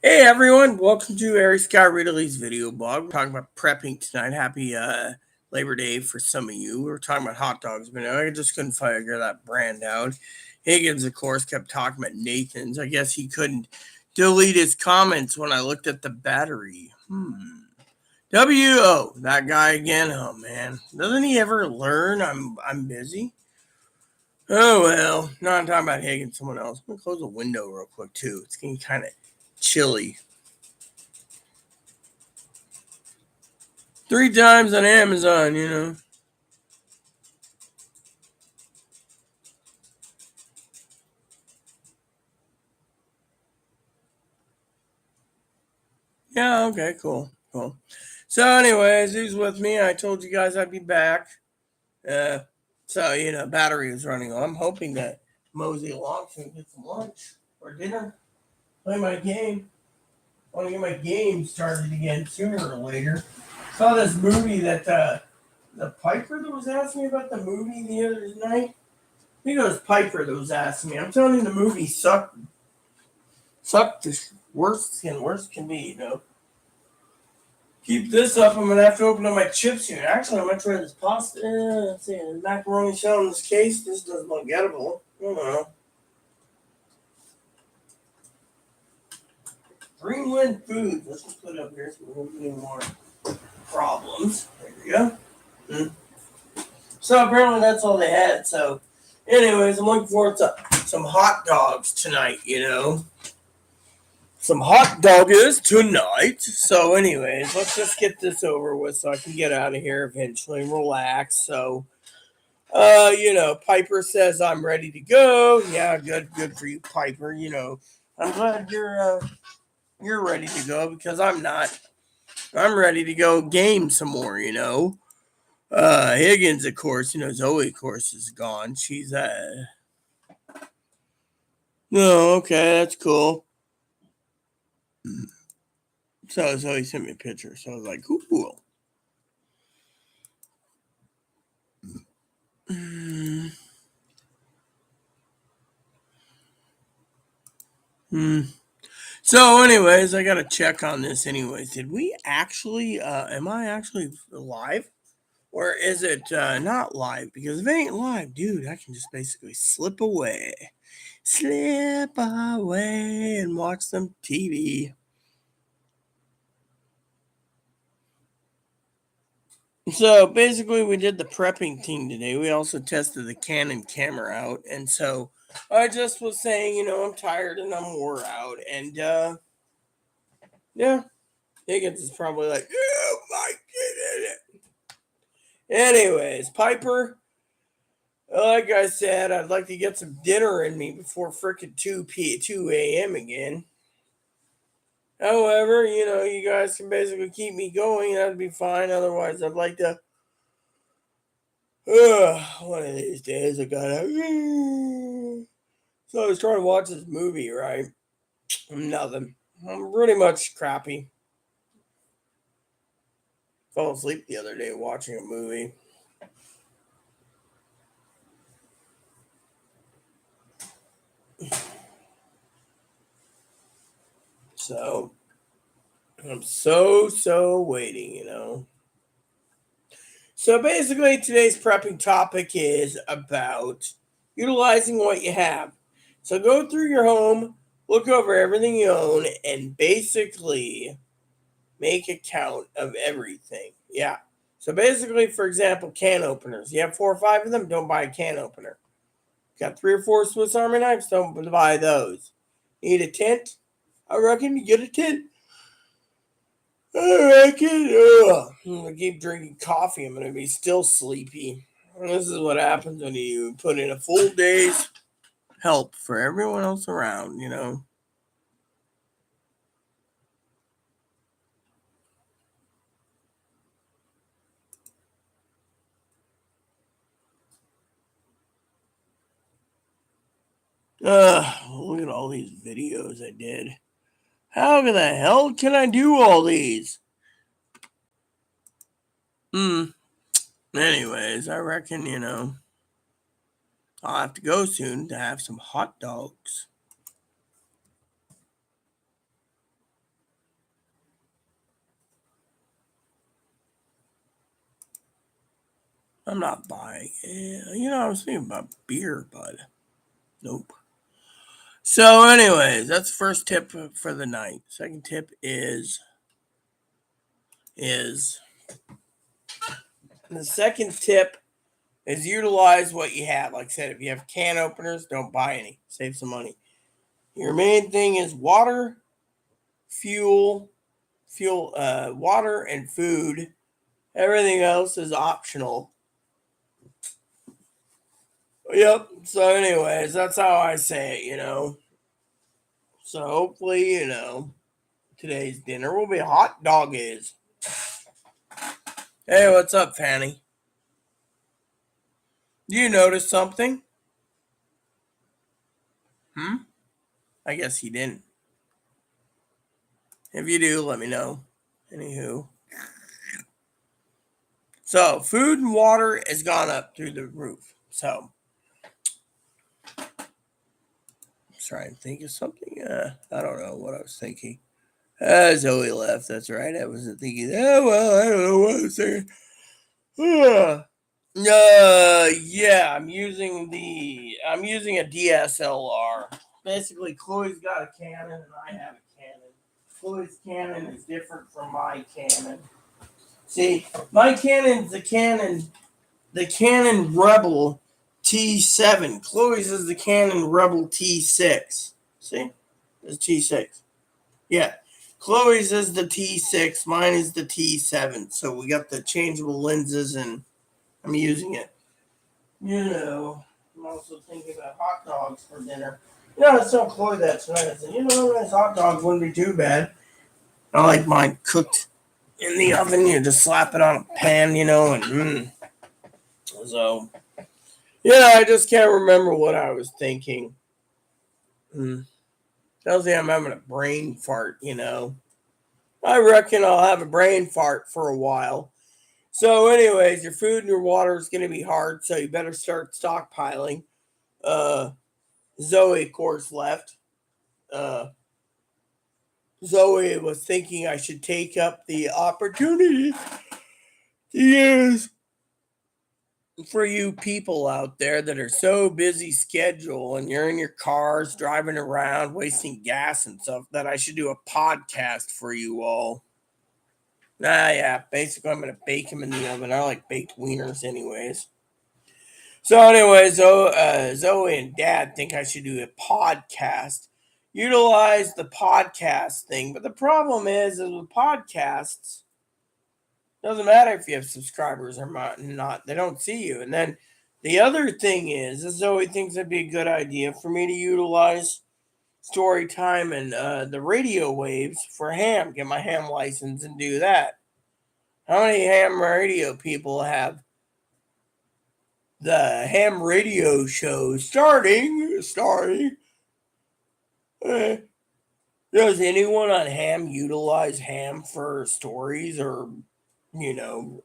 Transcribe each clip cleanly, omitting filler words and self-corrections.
Hey everyone, welcome to Eric Scott Ridley's video blog. We're talking about prepping tonight. Happy Labor Day for some of you. We were talking about hot dogs, but I just couldn't figure that brand out. Higgins, of course, kept talking about Nathan's. I guess he couldn't delete his comments when I looked at the battery. W.O., that guy again. Oh man, doesn't he ever learn? I'm busy. Oh well, no, I'm talking about Higgins, someone else. I'm gonna close the window real quick too. It's getting kind of chilly. 3 times on Amazon. Yeah, okay, cool. So, anyways, who's with me? I told you guys I'd be back. Uh, battery is running on. I'm hoping that mosey along can get some lunch or dinner. Play my game. I want to get my game started again sooner or later. Saw this movie that the Piper that was asking me about the movie the other night. I think it was Piper that was asking me. I'm telling you, the movie sucked. Sucked the worst can be. Keep this up. I'm gonna have to open up my chips here. Actually, I'm gonna try this pasta. Let's see, macaroni shell in this case. This doesn't look gettable. I don't know. Greenland Foods. Let's just put it up here so we don't get any more problems. There we go. So apparently that's all they had. So, anyways, I'm looking forward to some hot dogs tonight. Some hot doggers tonight. So, anyways, let's just get this over with so I can get out of here eventually and relax. So, Piper says I'm ready to go. Yeah, good for you, Piper. I'm glad you're ready to go because I'm not. I'm ready to go game some more. Higgins, of course, Zoe, of course, is gone. She's no, okay, that's cool. So Zoe sent me a picture, so I was like, cool. So, anyways, I gotta check on this. Anyways, did we actually? Am I actually live, or is it not live? Because if it ain't live, dude, I can just basically slip away, and watch some TV. So basically, we did the prepping thing today. We also tested the Canon camera out, and so I just was saying, I'm tired and I'm wore out, and yeah, Higgins is probably like, oh my goodness. Anyways, Piper, like I said, I'd like to get some dinner in me before frickin' 2 a.m. again. However, you guys can basically keep me going. That'd be fine. Otherwise, I'd like to. One of these days, I gotta. So I was trying to watch this movie, right? Nothing. I'm pretty much crappy. Fell asleep the other day watching a movie. So I'm so waiting. So basically, today's prepping topic is about utilizing what you have. So go through your home, look over everything you own, and basically make a count of everything. Yeah. So basically, for example, can openers. You have 4 or 5 of them, don't buy a can opener. Got 3 or 4 Swiss Army knives, don't buy those. Need a tent? I reckon you get a tent. I reckon. I'm gonna keep drinking coffee. I'm gonna be still sleepy. And this is what happens when you put in a full day's help for everyone else around. Look at all these videos I did. How the hell can I do all these? Anyways, I reckon, I'll have to go soon to have some hot dogs. I'm not buying. I was thinking about beer, but nope. So, anyways, that's the first tip for the night. Second tip is the second tip is utilize what you have. Like I said, if you have can openers, don't buy any. Save some money. Your main thing is water, fuel, water, and food. Everything else is optional. Yep. So, anyways, that's how I say it. So, hopefully, today's dinner will be hot doggies. Hey, what's up, Fanny? Do you notice something? Hmm? I guess he didn't. If you do, let me know. Anywho. So, food and water has gone up through the roof. So, I'm trying to think of something. I don't know what I was thinking. Zoe left. That's right. I wasn't thinking. Well, I don't know what I was thinking. Yeah. I'm using a DSLR. Basically, Chloe's got a Canon and I have a Canon. Chloe's Canon is different from my Canon. See, my Canon's the Canon Rebel T7. Chloe's is the Canon Rebel T6. See? It's T6. Yeah. Chloe's is the T6. Mine is the T7. So we got the changeable lenses and I'm using it. I'm also thinking about hot dogs for dinner. I was telling Chloe that tonight. I said, nice hot dogs wouldn't be too bad. I like mine cooked in the oven. You just slap it on a pan, and So, I just can't remember what I was thinking. Tells me I'm having a brain fart. I reckon I'll have a brain fart for a while. So, anyways, your food and your water is going to be hard, so you better start stockpiling. Zoe, of course, left. Uh, Zoe was thinking I should take up the opportunity to use for you people out there that are so busy schedule and you're in your cars driving around wasting gas and stuff that I should do a podcast for you all. Yeah, basically I'm gonna bake them in the oven. I like baked wieners anyways. So anyways, Zoe and Dad think I should do a podcast. Utilize the podcast thing. But the problem is with podcasts, doesn't matter if you have subscribers or not. They don't see you. And then the other thing is Zoe thinks it'd be a good idea for me to utilize story time and the radio waves for ham. Get my ham license and do that. How many ham radio people have the ham radio show starting? Uh, does anyone on ham utilize ham for stories or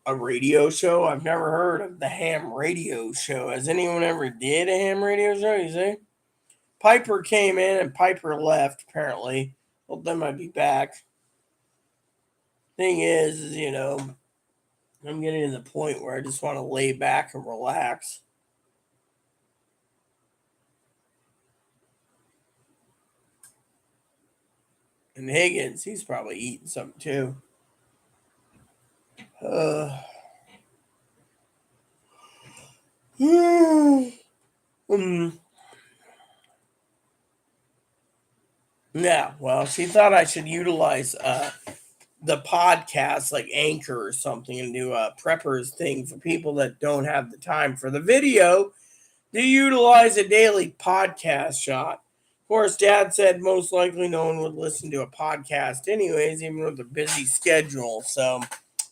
a radio show? I've never heard of the ham radio show. Has anyone ever did a ham radio show? You see? Piper came in and Piper left, apparently. Well, they might be back. Thing is, I'm getting to the point where I just want to lay back and relax. And Higgins, he's probably eating something too. Yeah, well, she thought I should utilize the podcast like Anchor or something and do a preppers thing for people that don't have the time for the video to utilize a daily podcast shot. Of course, Dad said most likely no one would listen to a podcast anyways, even with a busy schedule. So,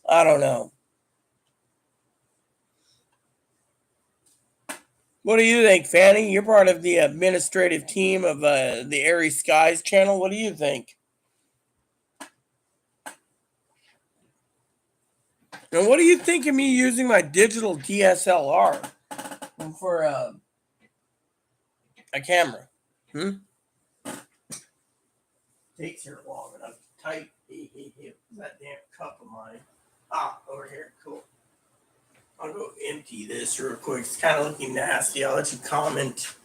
I don't know. What do you think, Fanny? You're part of the administrative team of the Airy Skies channel. What do you think? And what do you think of me using my digital DSLR for a camera? Takes her long enough to type that damn cup of mine. Over here. Cool. I'll go empty this real quick. It's kind of looking nasty. I'll let you comment.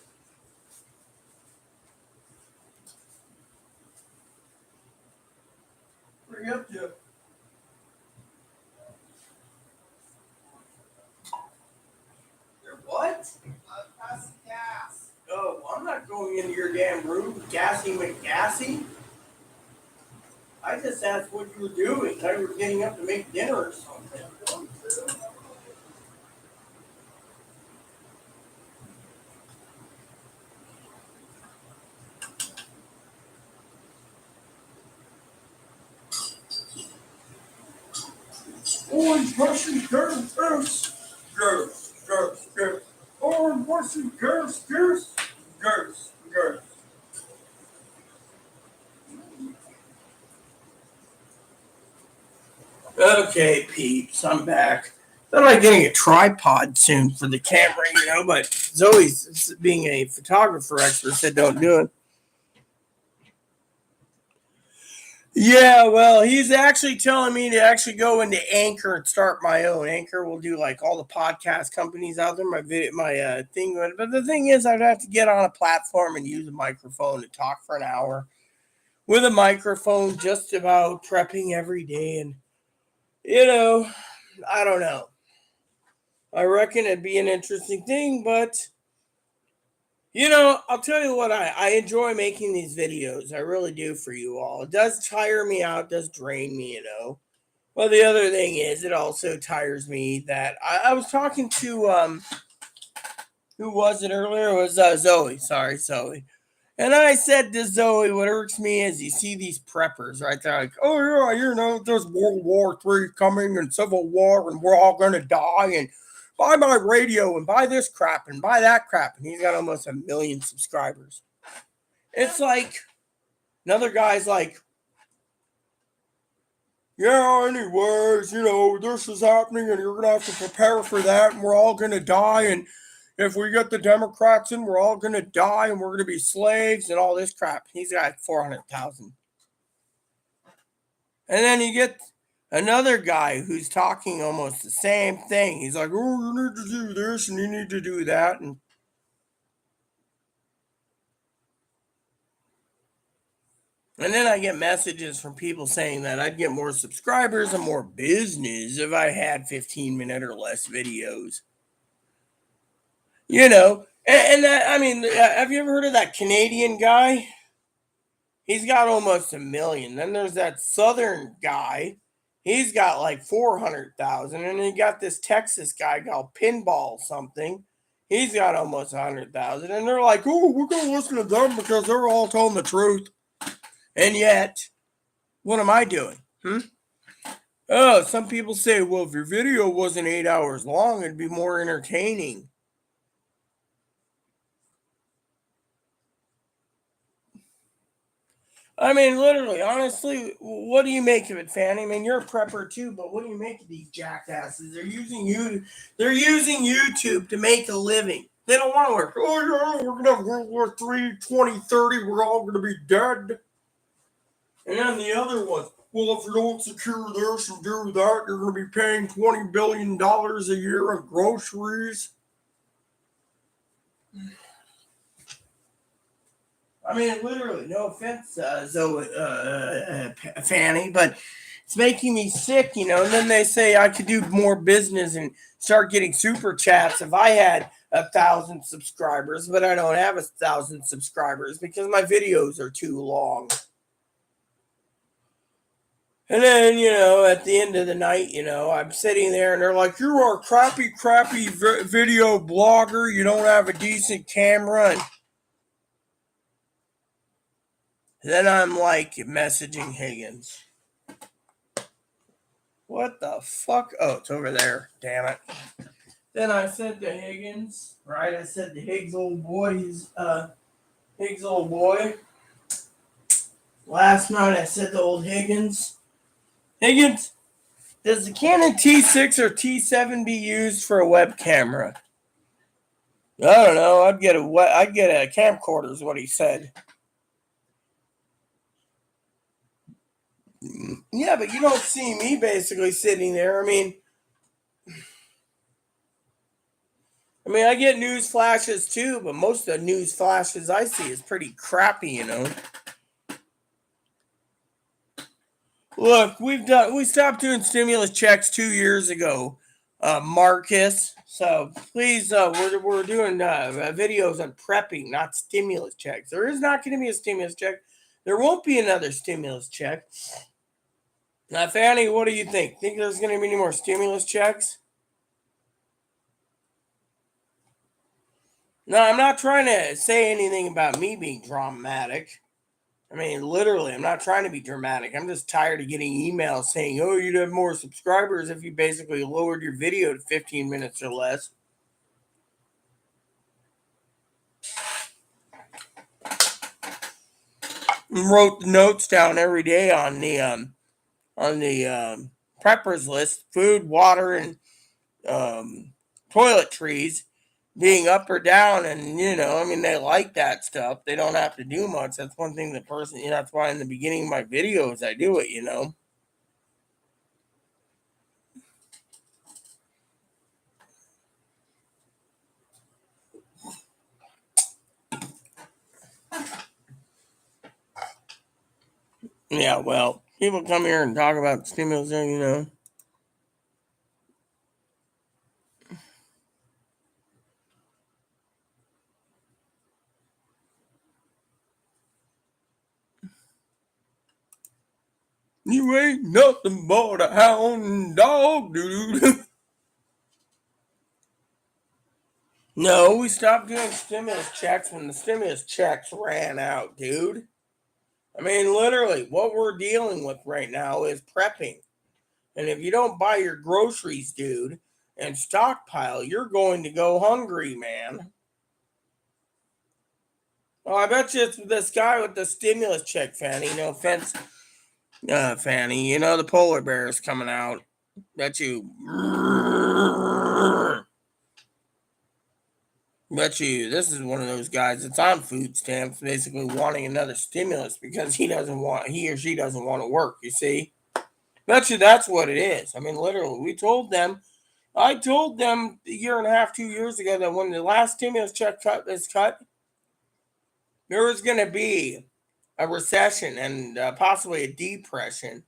Where are you up to? Your what? Passing gas. Oh, I'm not going into your damn room, gassy McGassy. I just asked what you were doing. I thought you were getting up to make dinner or something. Orange Russian girls, girls. Orange Russian girls. Okay, peeps, I'm back. Thought about getting a tripod soon for the camera, but Zoe's being a photographer expert said don't do it. Yeah, well, he's actually telling me to actually go into Anchor and start my own. Anchor will do like all the podcast companies out there. My thing, but the thing is, I'd have to get on a platform and use a microphone to talk for an hour with a microphone, just about prepping every day, and I don't know. I reckon it'd be an interesting thing, but I'll tell you what, I enjoy making these videos. I really do for you all. It does tire me out, does drain me. Well, the other thing is, it also tires me that I was talking to, who was it earlier? It was Zoe. Sorry, Zoe. And I said to Zoe, what irks me is you see these preppers, right? They're like, oh, yeah, there's World War III coming and Civil War and we're all going to die and buy my radio and buy this crap and buy that crap. And he's got almost 1 million subscribers. It's like, another guy's like, yeah, anyways, this is happening and you're going to have to prepare for that and we're all going to die. And if we get the Democrats in, we're all going to die and we're going to be slaves and all this crap. He's got 400,000. And then you get another guy who's talking almost the same thing. He's like, oh, you need to do this and you need to do that. And then I get messages from people saying that I'd get more subscribers and more business if I had 15-minute or less videos. And that, I mean, have you ever heard of that Canadian guy? He's got almost 1 million. Then there's that Southern guy. He's got like 400,000. And then you got this Texas guy called Pinball something. He's got almost 100,000. And they're like, oh, we're going to listen to them because they're all telling the truth. And yet, what am I doing? Oh, some people say, well, if your video wasn't 8 hours long, it'd be more entertaining. I mean, literally, honestly, what do you make of it, Fanny? I mean, you're a prepper too, but what do you make of these jackasses? They're using YouTube to make a living. They don't want to work. Oh, yeah, we're gonna have World War III, 2030. We're all gonna be dead. And then the other one. Well, if you don't secure this and do that, you're gonna be paying $20 billion a year on groceries. I mean, literally, no offense, Fanny, but it's making me sick, And then they say I could do more business and start getting super chats if I had 1,000 subscribers, but I don't have 1,000 subscribers because my videos are too long. And then, at the end of the night, I'm sitting there and they're like, you are a crappy video blogger. You don't have a decent camera. And then I'm like messaging Higgins. What the fuck? Oh, it's over there. Damn it. Then I said to Higgins, right? I said to Higgs old boy, Higgs old boy. Last night I said to old Higgins, does the Canon T6 or T7 be used for a web camera? I don't know. I'd get a camcorder is what he said. Yeah, but you don't see me basically sitting there. I mean, I mean, I get news flashes too, but most of the news flashes I see is pretty crappy. Look, we stopped doing stimulus checks 2 years ago, Marcus. So please, we're doing videos on prepping, not stimulus checks. There is not going to be a stimulus check. There won't be another stimulus check. Now, Fanny, what do you think? Think there's going to be any more stimulus checks? No, I'm not trying to say anything about me being dramatic. I mean, literally, I'm not trying to be dramatic. I'm just tired of getting emails saying, oh, you'd have more subscribers if you basically lowered your video to 15 minutes or less. And wrote the notes down every day on the preppers list: food, water, and toiletries being up or down. And I mean, they like that stuff. They don't have to do much. That's one thing that's why in the beginning of my videos I do it. Yeah, well, people come here and talk about stimulus. You ain't nothing but a hound dog, dude. No, we stopped doing stimulus checks when the stimulus checks ran out, dude. I mean, literally, what we're dealing with right now is prepping. And if you don't buy your groceries, dude, and stockpile, you're going to go hungry, man. Oh, I bet you it's this guy with the stimulus check, Fanny. No offense, Fanny. The polar bear is coming out. Bet you. Bet you this is one of those guys that's on food stamps, basically wanting another stimulus because he or she doesn't want to work. You see, bet you that's what it is. I mean, literally, I told them a year and a half, 2 years ago that when the last stimulus check is cut, there was going to be a recession and possibly a depression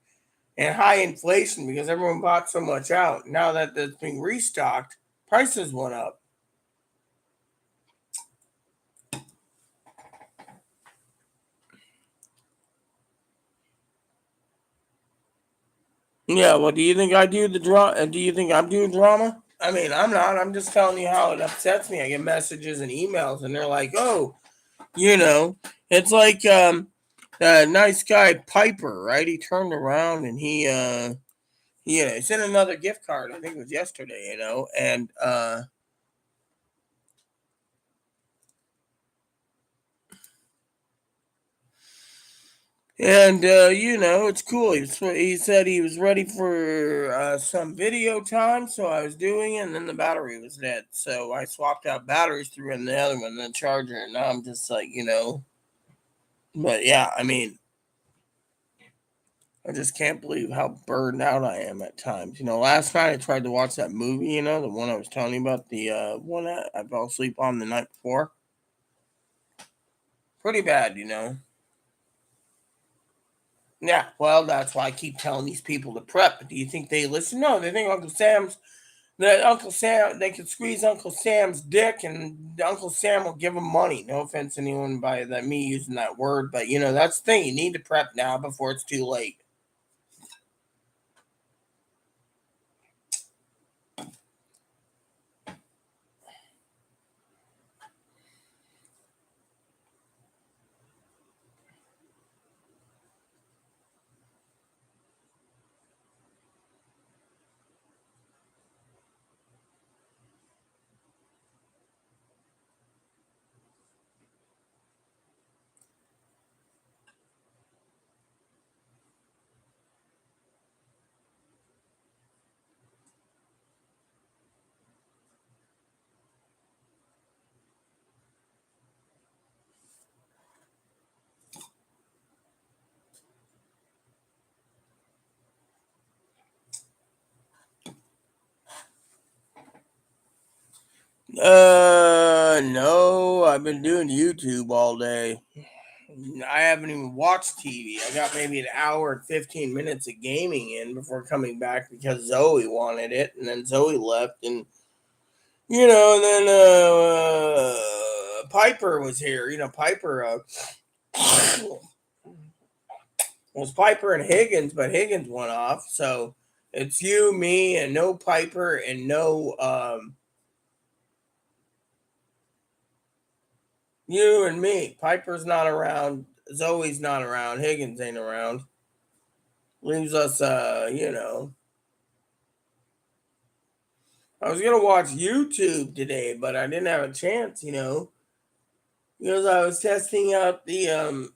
and high inflation because everyone bought so much out. Now that it's being restocked, prices went up. Yeah, well, do you think I do the drama? Do you think I'm doing drama? I mean, I'm not. I'm just telling you how it upsets me. I get messages and emails, and they're like, "Oh, you know, it's like that nice guy Piper, right? He turned around and he sent another gift card. I think it was yesterday, and it's cool. He said he was ready for some video time, so I was doing it, and then the battery was dead. So I swapped out batteries, threw in the other one, the charger, and now I'm just like. But yeah, I mean, I just can't believe how burned out I am at times. Last night I tried to watch that movie, the one I was telling you about, the one that I fell asleep on the night before. Pretty bad. Yeah, well, that's why I keep telling these people to prep. Do you think they listen? No, they think Uncle Sam, they could squeeze Uncle Sam's dick and Uncle Sam will give them money. No offense to anyone by that me using that word, but that's the thing. You need to prep now before it's too late. No, I've been doing YouTube all day. I haven't even watched TV. I got maybe an hour and 15 minutes of gaming in before coming back because Zoe wanted it, and then Zoe left, and and then Piper was here. Piper was Piper and Higgins, but Higgins went off, so it's you, me, and no Piper and no you and me. Piper's not around. Zoe's not around. Higgins ain't around. Leaves us, I was gonna watch YouTube today, but I didn't have a chance, because I was testing out the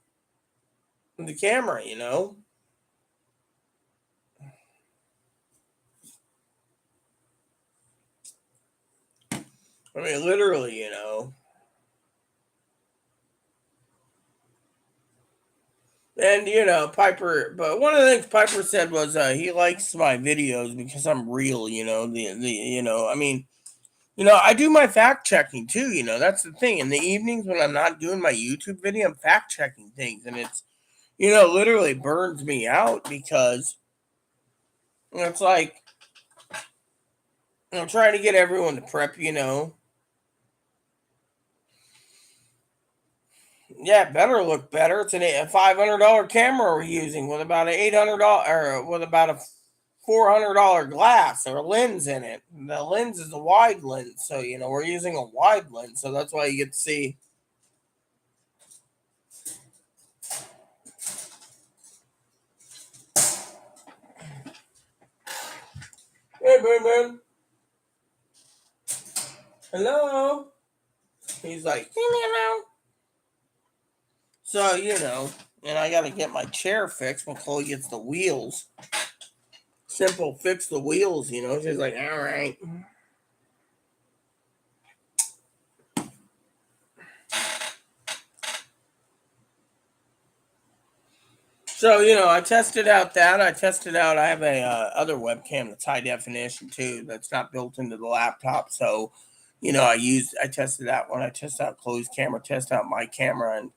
camera. I mean, literally. And Piper, but one of the things Piper said was he likes my videos because I'm real. I mean, I do my fact checking too. That's the thing. In the evenings when I'm not doing my YouTube video, I'm fact checking things, and it's literally burns me out because it's like I'm trying to get everyone to prep. Yeah, it better look better. It's a $500 camera we're using with about an $800 or with about a $400 glass or lens in it. The lens is a wide lens, so we're using a wide lens, so that's why you get to see. Hey, man. Hello. He's like, leave me alone. So and I got to get my chair fixed when Chloe gets the wheels. Simple, fix the wheels. She's like, all right. So I tested out that. I tested out. I have a other webcam that's high definition too. That's not built into the laptop. So, I tested that one. I tested out Chloe's camera. Test out my camera, and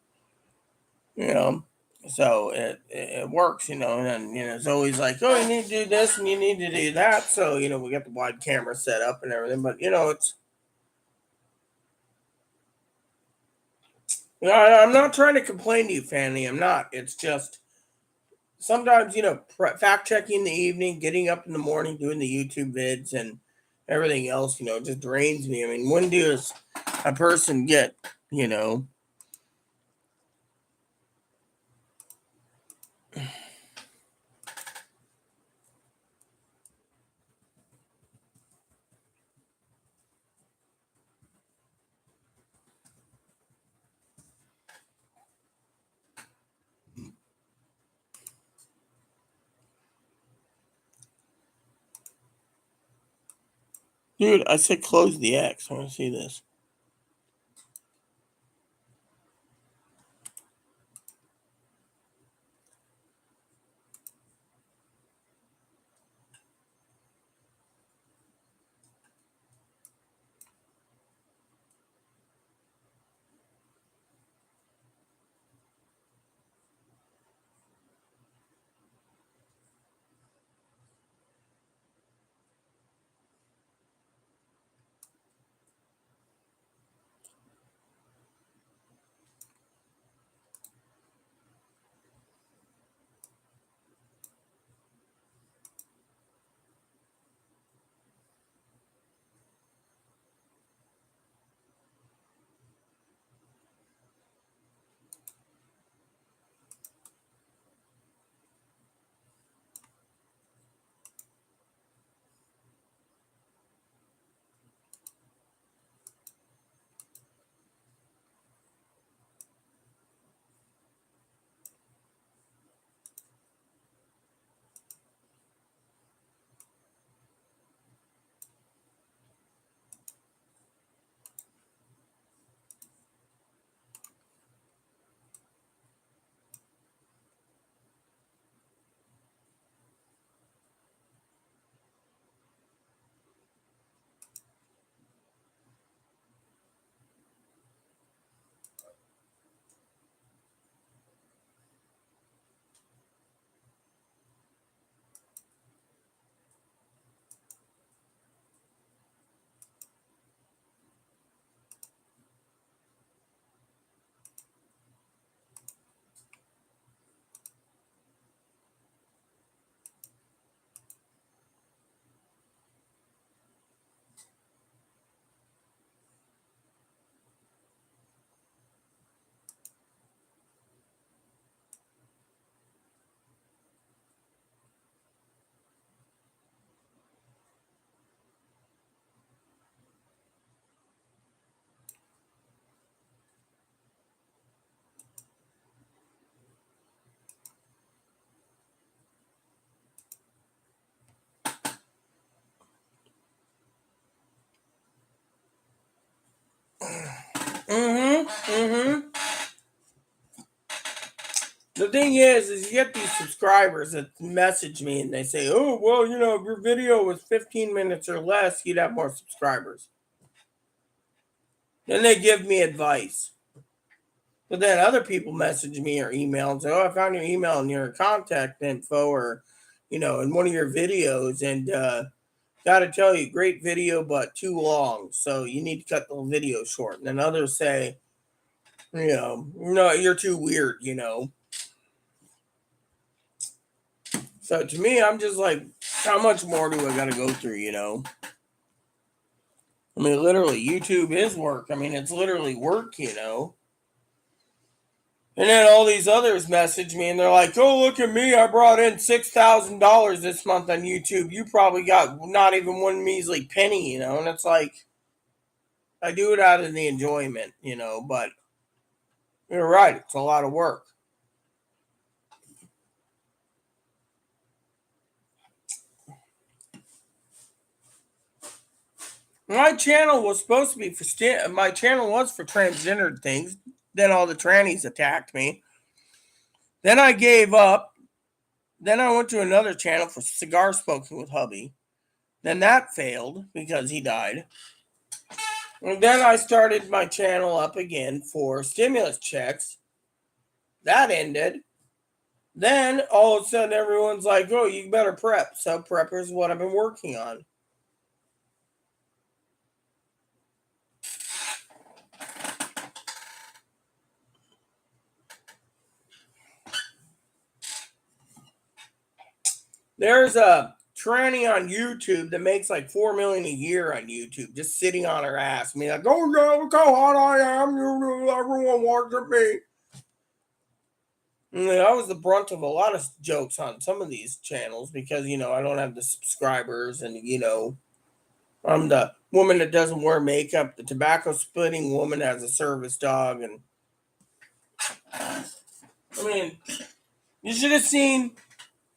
you know, so it works. And then it's always like, oh, you need to do this and you need to do that. So we got the wide camera set up and everything. But it's I'm not trying to complain to you, Fanny. I'm not. It's just sometimes fact checking in the evening, getting up in the morning, doing the YouTube vids and everything else, just drains me. I mean, when does a person get, dude? I said close the X. I want to see this. The thing is you get these subscribers that message me and they say, oh, well, if your video was 15 minutes or less, you'd have more subscribers. Then they give me advice. But then other people message me or email and say, oh, I found your email and your contact info or, in one of your videos. And got to tell you, great video, but too long. So you need to cut the video short. And then others say, no, you're too weird, So to me, I'm just like, how much more do I got to go through, I mean, literally, YouTube is work. I mean, it's literally work, And then all these others message me and they're like, oh, look at me. I brought in $6,000 this month on YouTube. You probably got not even one measly penny, And it's like, I do it out of the enjoyment, but you're right. It's a lot of work. My channel was supposed to be for my channel was for transgendered things. Then all the trannies attacked me. Then I gave up. Then I went to another channel for cigar smoking with hubby. Then that failed because he died. And then I started my channel up again for stimulus checks. That ended. Then all of a sudden everyone's like, oh, you better prep. So prepper is what I've been working on. There's a tranny on YouTube that makes like $4 million a year on YouTube, just sitting on her ass. I mean, like, oh yeah, look how hot I am. Everyone wants at me. And I was the brunt of a lot of jokes on some of these channels because I don't have the subscribers, and I'm the woman that doesn't wear makeup, the tobacco splitting woman as a service dog, and I mean, you should have seen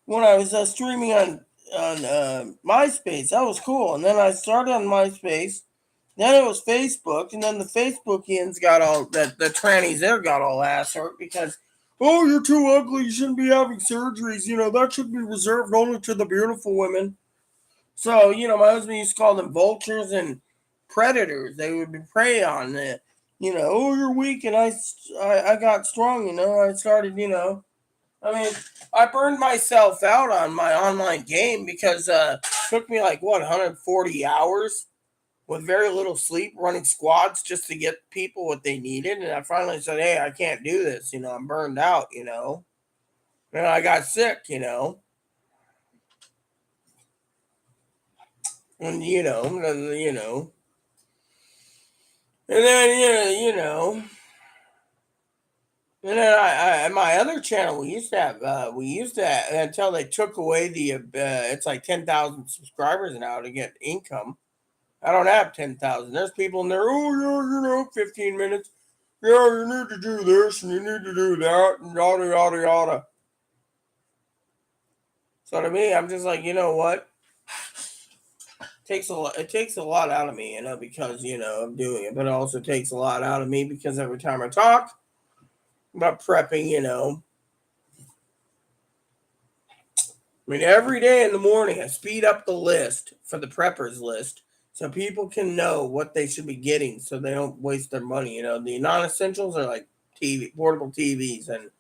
when I was streaming on MySpace. That was cool. And then I started on MySpace. Then it was Facebook, and then the Facebookians got all that the trannies there got all ass hurt because, oh, you're too ugly. You shouldn't be having surgeries. That should be reserved only to the beautiful women. So my husband used to call them vultures and predators. They would be prey on the, oh, you're weak, and I got strong. I started, I mean, I burned myself out on my online game because it took me like 140 hours with very little sleep running squads just to get people what they needed. And I finally said, hey, I can't do this. I'm burned out, And I got sick, And and then and then my other channel we used to have, until they took away the it's like 10,000 subscribers now to get income. I don't have 10,000. There's people in there, oh, yeah, 15 minutes. Yeah, you need to do this and you need to do that and yada, yada, yada. So to me, I'm just like, you know what? It takes a lot out of me, because, I'm doing it. But it also takes a lot out of me because every time I talk about prepping, I mean, every day in the morning, I speed up the list for the preppers list so people can know what they should be getting so they don't waste their money. The non-essentials are like portable TVs and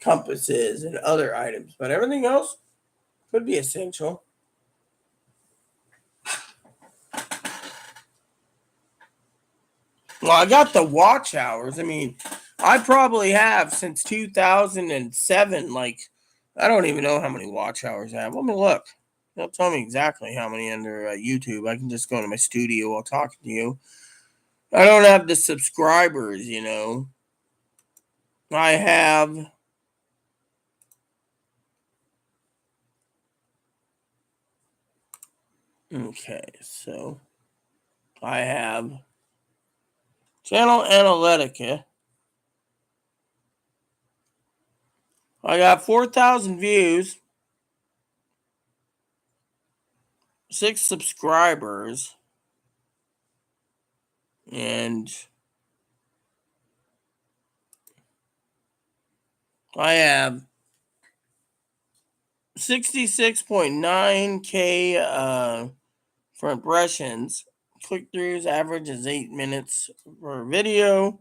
compasses and other items, but everything else could be essential. Well, I got the watch hours. I mean, I probably have since 2007. Like, I don't even know how many watch hours I have. Let me look. They'll tell me exactly how many under YouTube. I can just go to my studio while talking to you. I don't have the subscribers, I have. Okay, so I have Channel Analytica. I got 4,000 views, 6 subscribers, And I have 66.9K for impressions. Click-throughs average is 8 minutes per video.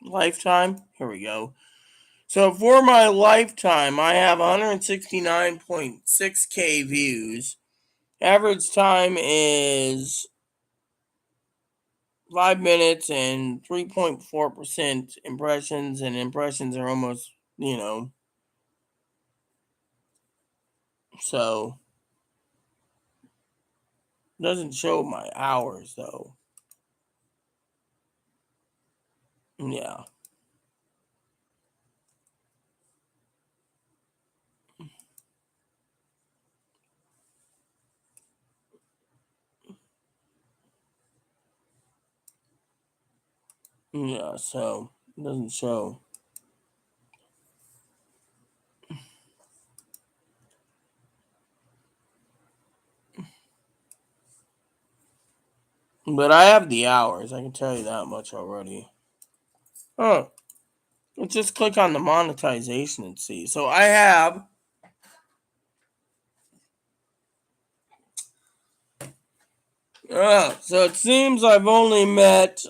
Lifetime, here we go. So for my lifetime, I have 169.6K views. Average time is 5 minutes and 3.4% impressions, and impressions are almost, so doesn't show my hours though. Yeah. Yeah, so it doesn't show. But I have the hours, I can tell you that much already. Oh, let's just click on the monetization and see. So I have so it seems I've only met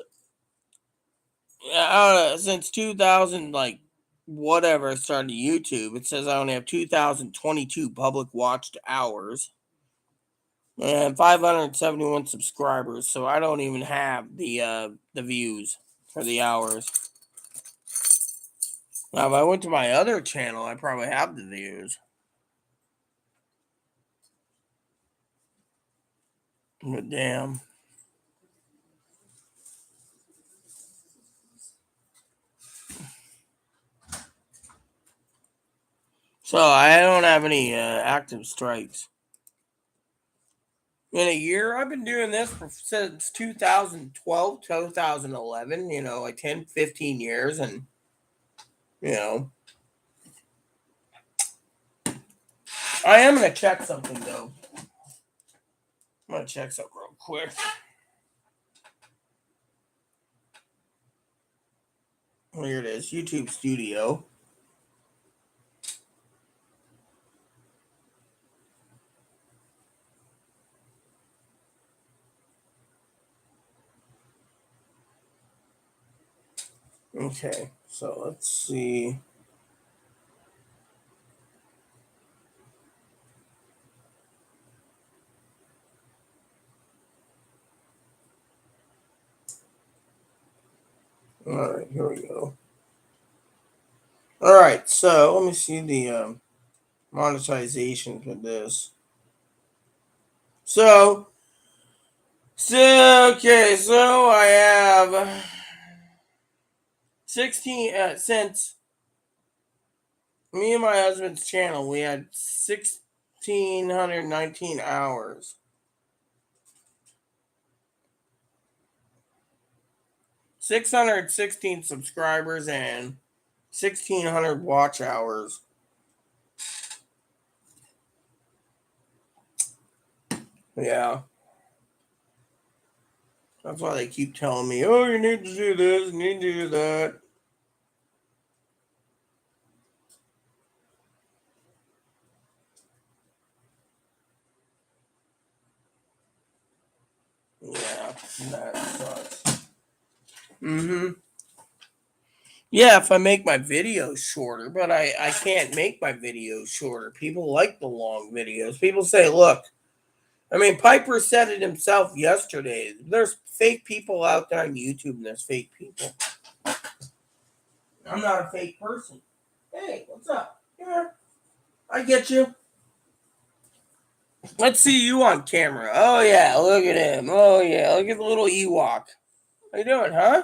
since 2000, like whatever I started YouTube. It says I only have 2022 public watched hours and 571 subscribers. So I don't even have the views for the hours. Now, if I went to my other channel, I probably have the views. But damn. So I don't have any active strikes. In a year, I've been doing this since 2012, 2011, like 10, 15 years. And, I am going to check something, though. I'm going to check something real quick. Here it is, YouTube Studio. Okay, so let's see. All right, here we go. All right, so let me see the monetization for this. So okay, so I have 16 since me and my husband's channel, we had 1,619 hours. 616 subscribers and 1,600 watch hours. Yeah. That's why they keep telling me, oh, you need to do this, you need to do that. Yeah, that sucks. Mm-hmm. Yeah, if I make my videos shorter, but I can't make my videos shorter. People like the long videos. People say, look, I mean, Piper said it himself yesterday. There's fake people out there on YouTube, and there's fake people. I'm not a fake person. Hey, what's up? Yeah, I get you. Let's see you on camera. Oh, yeah, look at him. Oh, yeah, look at the little Ewok. How you doing, huh?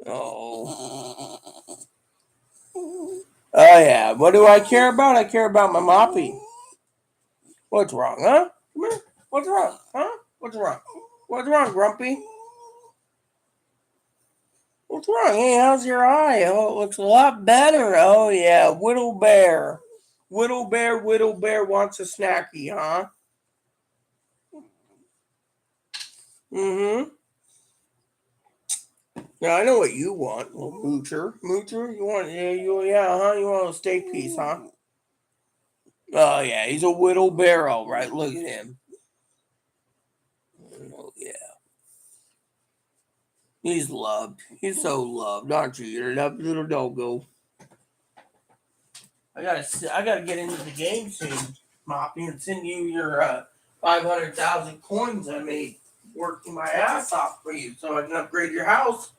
Oh. Oh, yeah. What do I care about? I care about my moppy. What's wrong, huh? Come here. What's wrong, huh? What's wrong? What's wrong, Grumpy? What's wrong? Hey, how's your eye? Oh, it looks a lot better. Oh, yeah, Whittle Bear. Whittle bear wants a snacky, huh? Mm-hmm. Yeah, I know what you want, little moocher. You want, huh? You want a steak piece, huh? Oh yeah, he's a whittle bear, all right. Look at him. Oh yeah, he's loved. He's so loved, aren't you? You're that little doggo. I gotta get into the game soon, Moppy, and send you your 500,000 coins I made working my ass off for you, so I can upgrade your house.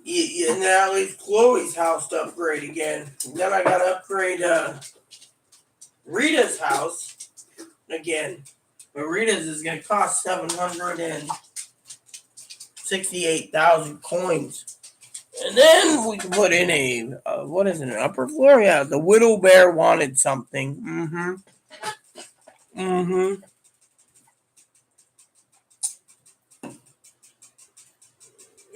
And now leave Chloe's house to upgrade again. Then I gotta upgrade Rita's house again. But Rita's is gonna cost 768,000 coins. And then we can put in what is it, an upper floor? Yeah, the Widow Bear wanted something. Mm-hmm. Mm-hmm.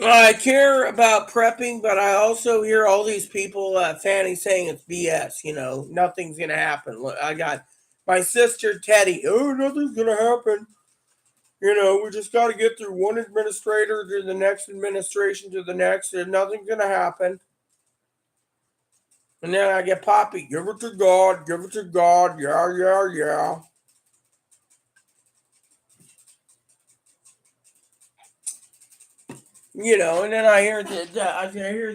I care about prepping, but I also hear all these people, Fanny, saying it's BS. Nothing's gonna happen. Look, I got my sister Teddy. Oh, nothing's gonna happen. We just got to get through one administrator to the next administration to the next, and nothing's gonna happen. And then I get Poppy. Give it to God. Give it to God. Yeah, yeah, yeah. And then I hear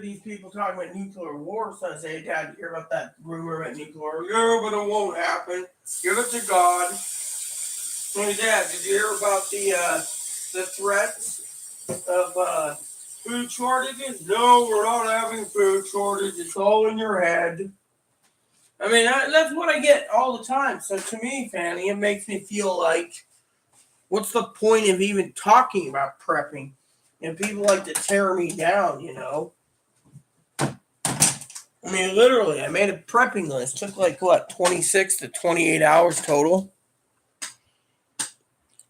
these people talking about nuclear war. So I say, Dad, you hear about that rumor about nuclear? Yeah, but it won't happen. Give it to God. Hey, Dad, did you hear about the threats of food shortages? No, we're not having food shortage. It's all in your head. I mean, that's what I get all the time. So to me, Fanny, it makes me feel like, what's the point of even talking about prepping? And people like to tear me down. I mean, literally, I made a prepping list. Took like, what, 26 to 28 hours total?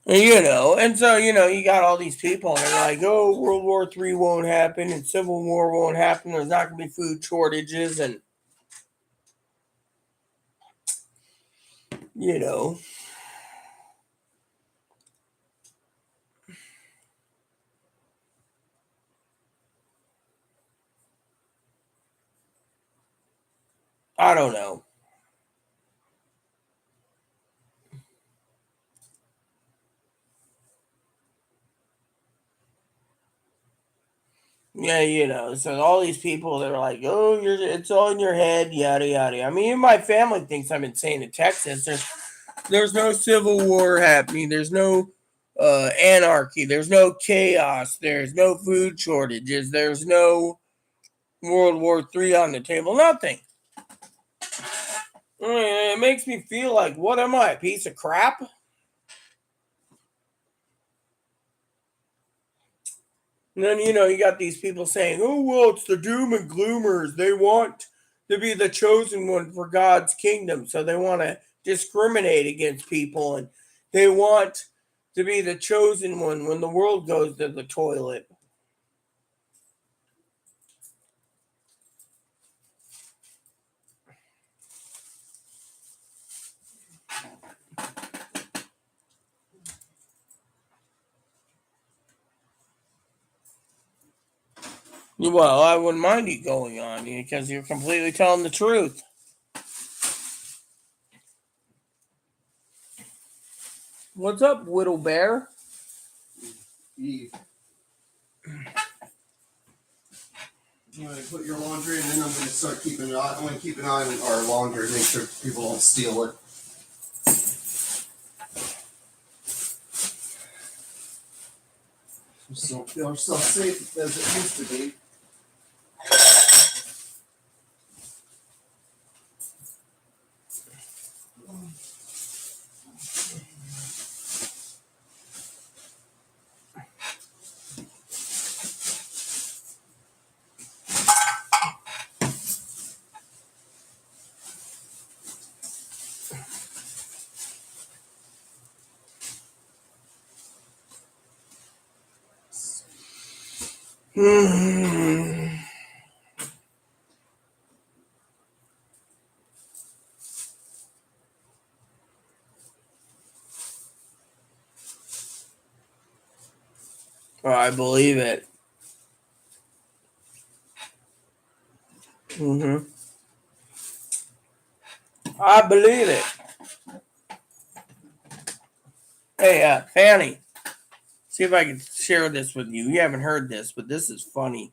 And so, you got all these people, and they're like, oh, World War III won't happen, and Civil War won't happen. There's not going to be food shortages, and, you know. I don't know. Yeah, so all these people, they're like, oh, it's all in your head, yada, yada. I mean, even my family thinks I'm insane in Texas. There's no civil war happening. There's no anarchy. There's no chaos. There's no food shortages. There's no World War III on the table. Nothing. It makes me feel like, what am I, a piece of crap? And then, you got these people saying, oh, well, it's the doom and gloomers. They want to be the chosen one for God's kingdom. So they want to discriminate against people, and they want to be the chosen one when the world goes to the toilet. Well, I wouldn't mind you going on because you're completely telling the truth. What's up, Whittle Bear? Eve. I'm going to put your laundry, and then I'm going to start keeping an eye. I'm going to keep an eye on our laundry, make sure people don't steal it. Just don't feel ourselves safe as it used to be. Hmm. Oh, I believe it. I believe it. Hey, Fanny, see if I can share this with you. You haven't heard this, but this is funny.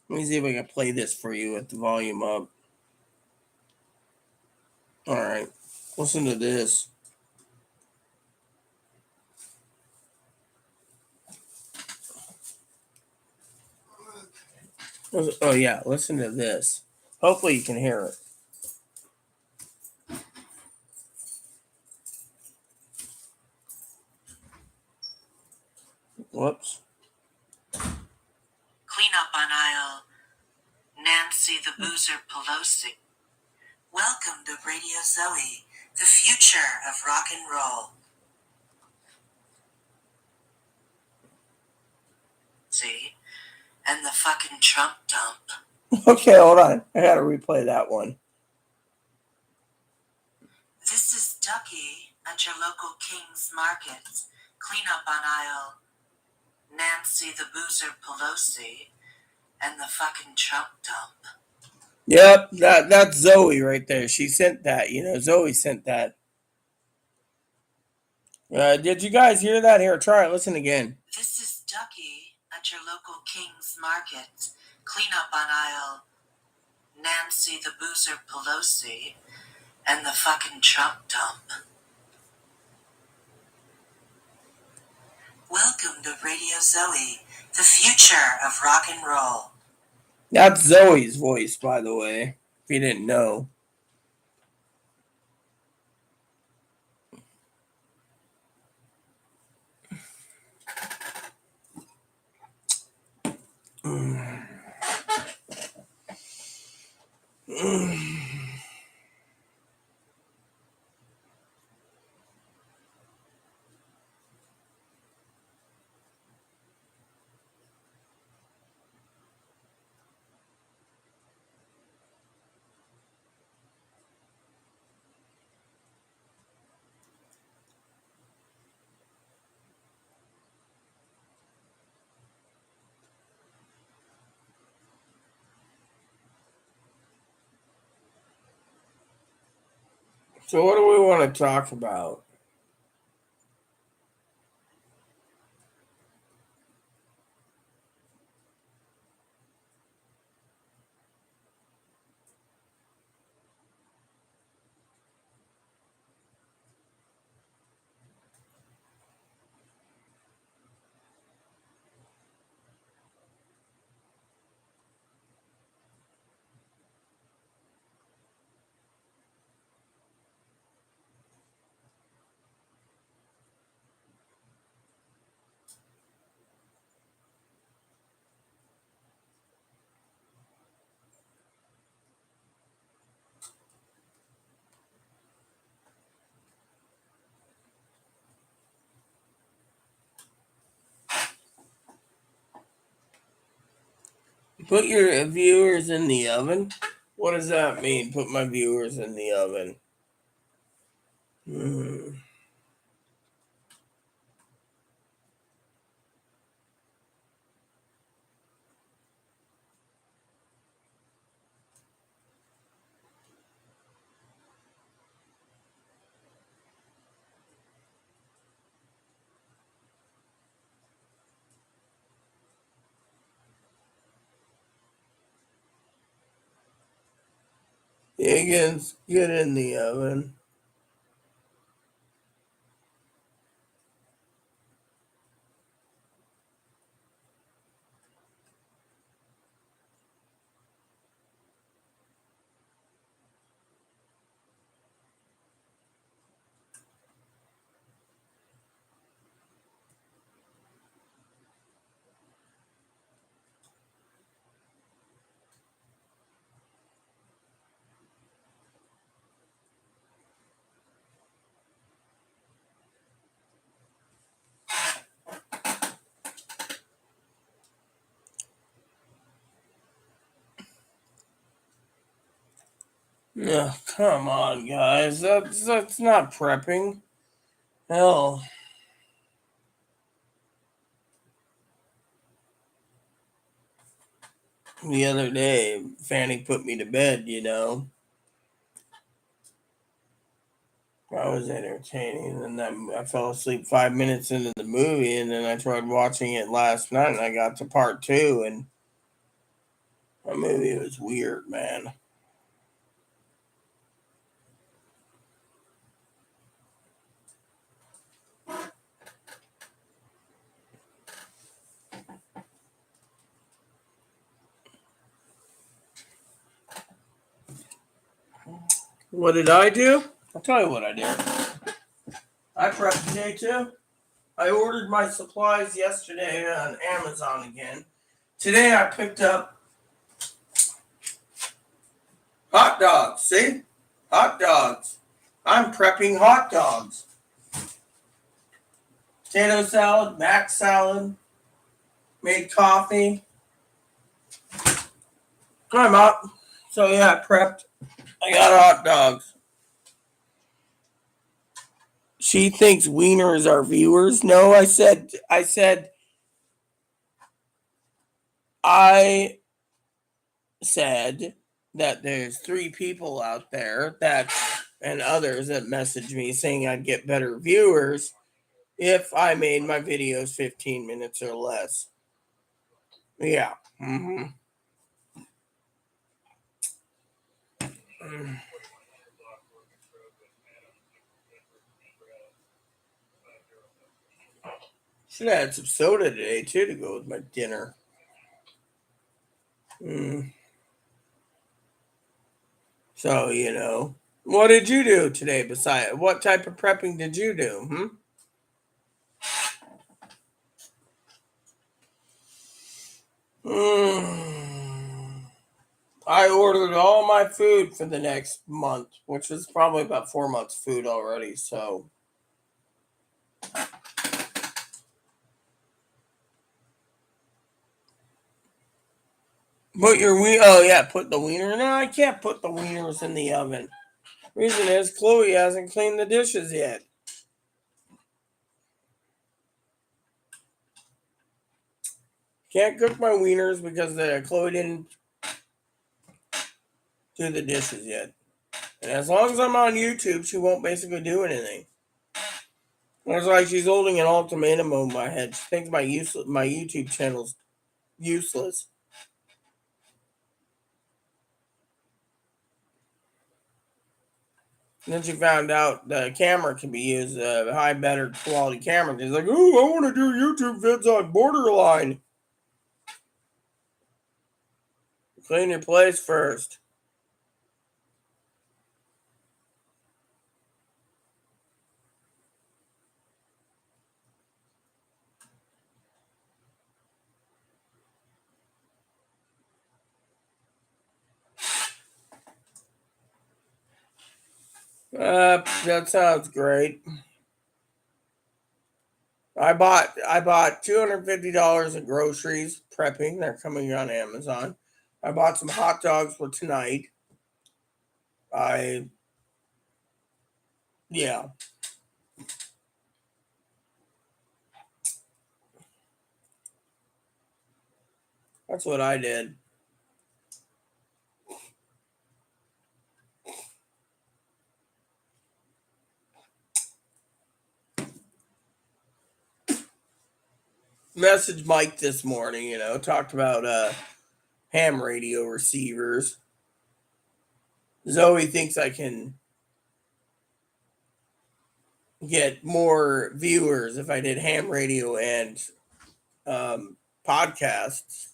Let me see if I can play this for you with the volume up. All right, listen to this. Oh yeah, listen to this. Hopefully you can hear it. Whoops. Clean up on aisle Nancy the Boozer Pelosi. Welcome to Radio Zoe, the future of rock and roll. See? And the fucking Trump dump. Okay, hold on. I gotta replay that one. This is Ducky at your local King's Market. Clean up on aisle Nancy the Boozer Pelosi and the fucking Trump dump. Yep, that's Zoe right there. She sent that. Zoe sent that. Did you guys hear that? Here, try it. Listen again. This is Ducky at your local King's Market. Clean up on aisle Nancy the Boozer Pelosi and the fucking Trump dump. Welcome to Radio Zoe, the future of rock and roll. That's Zoe's voice, by the way, if you didn't know. So what do we want to talk about? Put your viewers in the oven? What does that mean, put my viewers in the oven? Higgins, get in the oven. Yeah, come on, guys. That's not prepping. Hell. the other day, Fanny put me to bed, you know. I was entertaining, and then I fell asleep 5 minutes into the movie, and then I tried watching it last night, and I got to part two, and the movie was weird, man. What did I do? I'll tell you what I did. I prepped today too. I ordered my supplies yesterday on Amazon again. Today I picked up hot dogs. See? Hot dogs. I'm prepping hot dogs. Potato salad, mac salad, made coffee. I'm up. So yeah, I prepped. I got hot dogs. She thinks wieners are viewers. No, I said that there's 3 people out there that and others that messaged me saying I'd get better viewers if I made my videos 15 minutes or less. Yeah. Mm-hmm. Should have had some soda today too to go with my dinner. So, you know. What did you do today besides what type of prepping did you do? I ordered all my food for the next month, which is probably about 4 months' food already. So, put the wiener. No, I can't put the wieners in the oven. Reason is Chloe hasn't cleaned the dishes yet. Can't cook my wieners because Chloe didn't do the dishes yet. And as long as I'm on YouTube, she won't basically do anything. It's like she's holding an ultimatum over my head. She thinks my YouTube channel's useless. And then she found out the camera can be used, a high better quality camera. She's like, "Ooh, I want to do YouTube vids on Borderline." Clean your place first. That sounds great. I bought $250 of groceries prepping. They're coming on Amazon. I bought some hot dogs for tonight. I yeah. That's what I did. Message Mike this morning, talked about ham radio receivers. Zoe thinks I can get more viewers if I did ham radio and podcasts.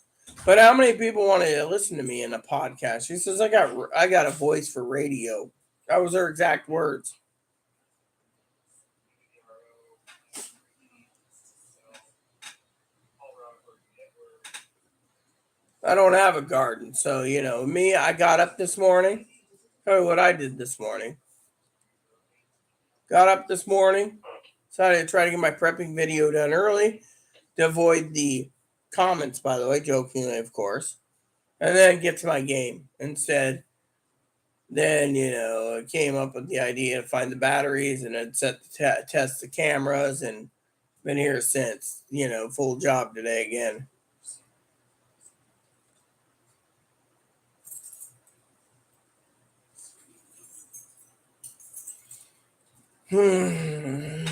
But how many people want to listen to me in a podcast? She says I got a voice for radio. That was her exact words. I don't have a garden, so me. I got up this morning. Tell you what I did this morning. Got up this morning. Decided to try to get my prepping video done early to avoid the comments. By the way, jokingly, of course, and then get to my game instead. Then I came up with the idea to find the batteries and then test the cameras and been here since. Full job today again. Hmm.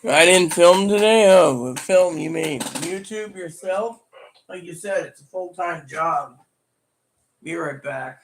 I didn't film today. Oh, film? You mean YouTube yourself? Like you said, it's a full-time job. Be right back.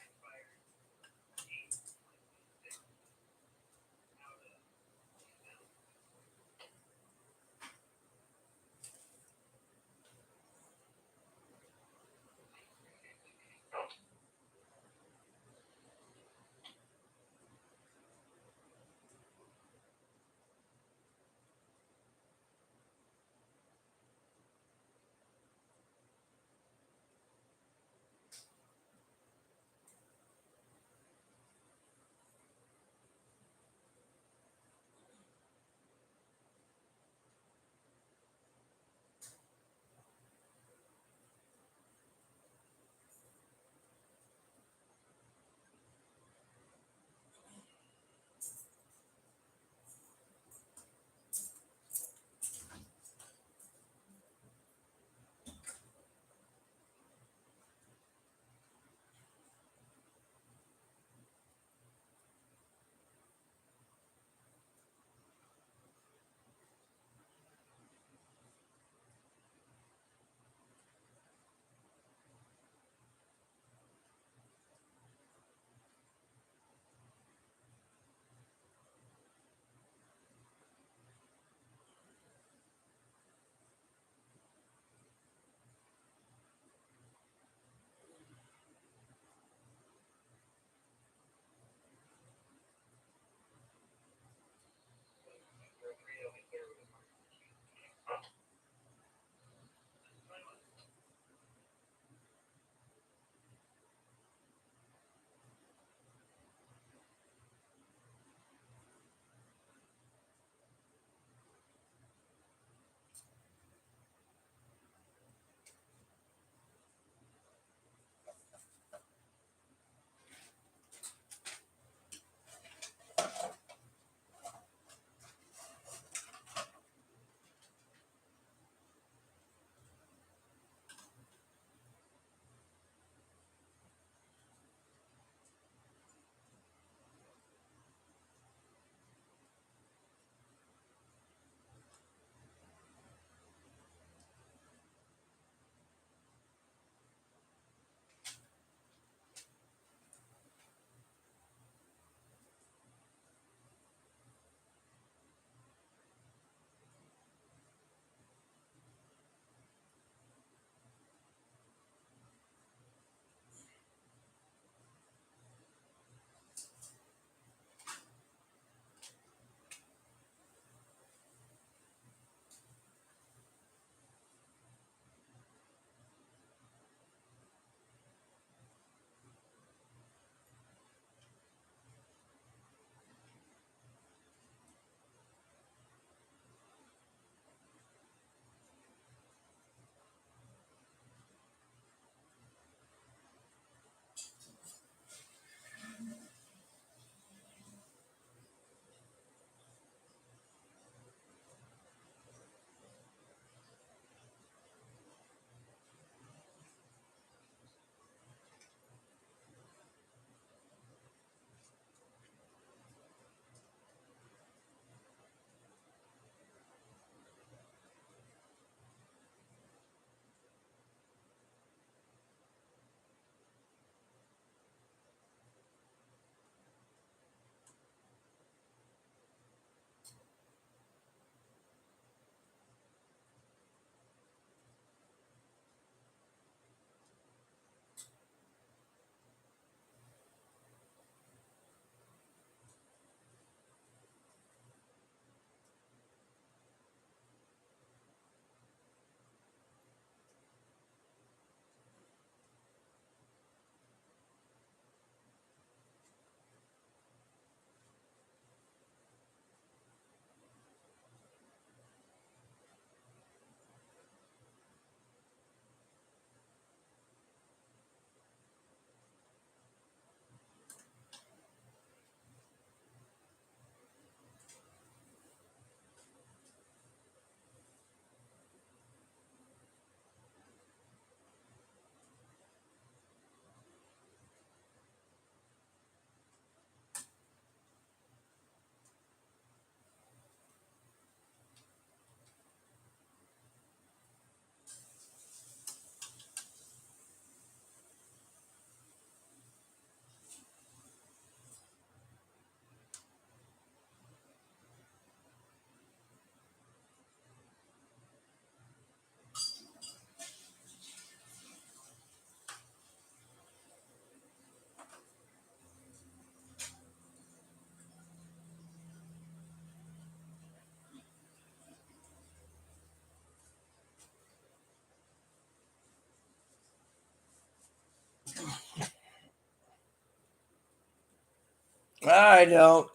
I don't.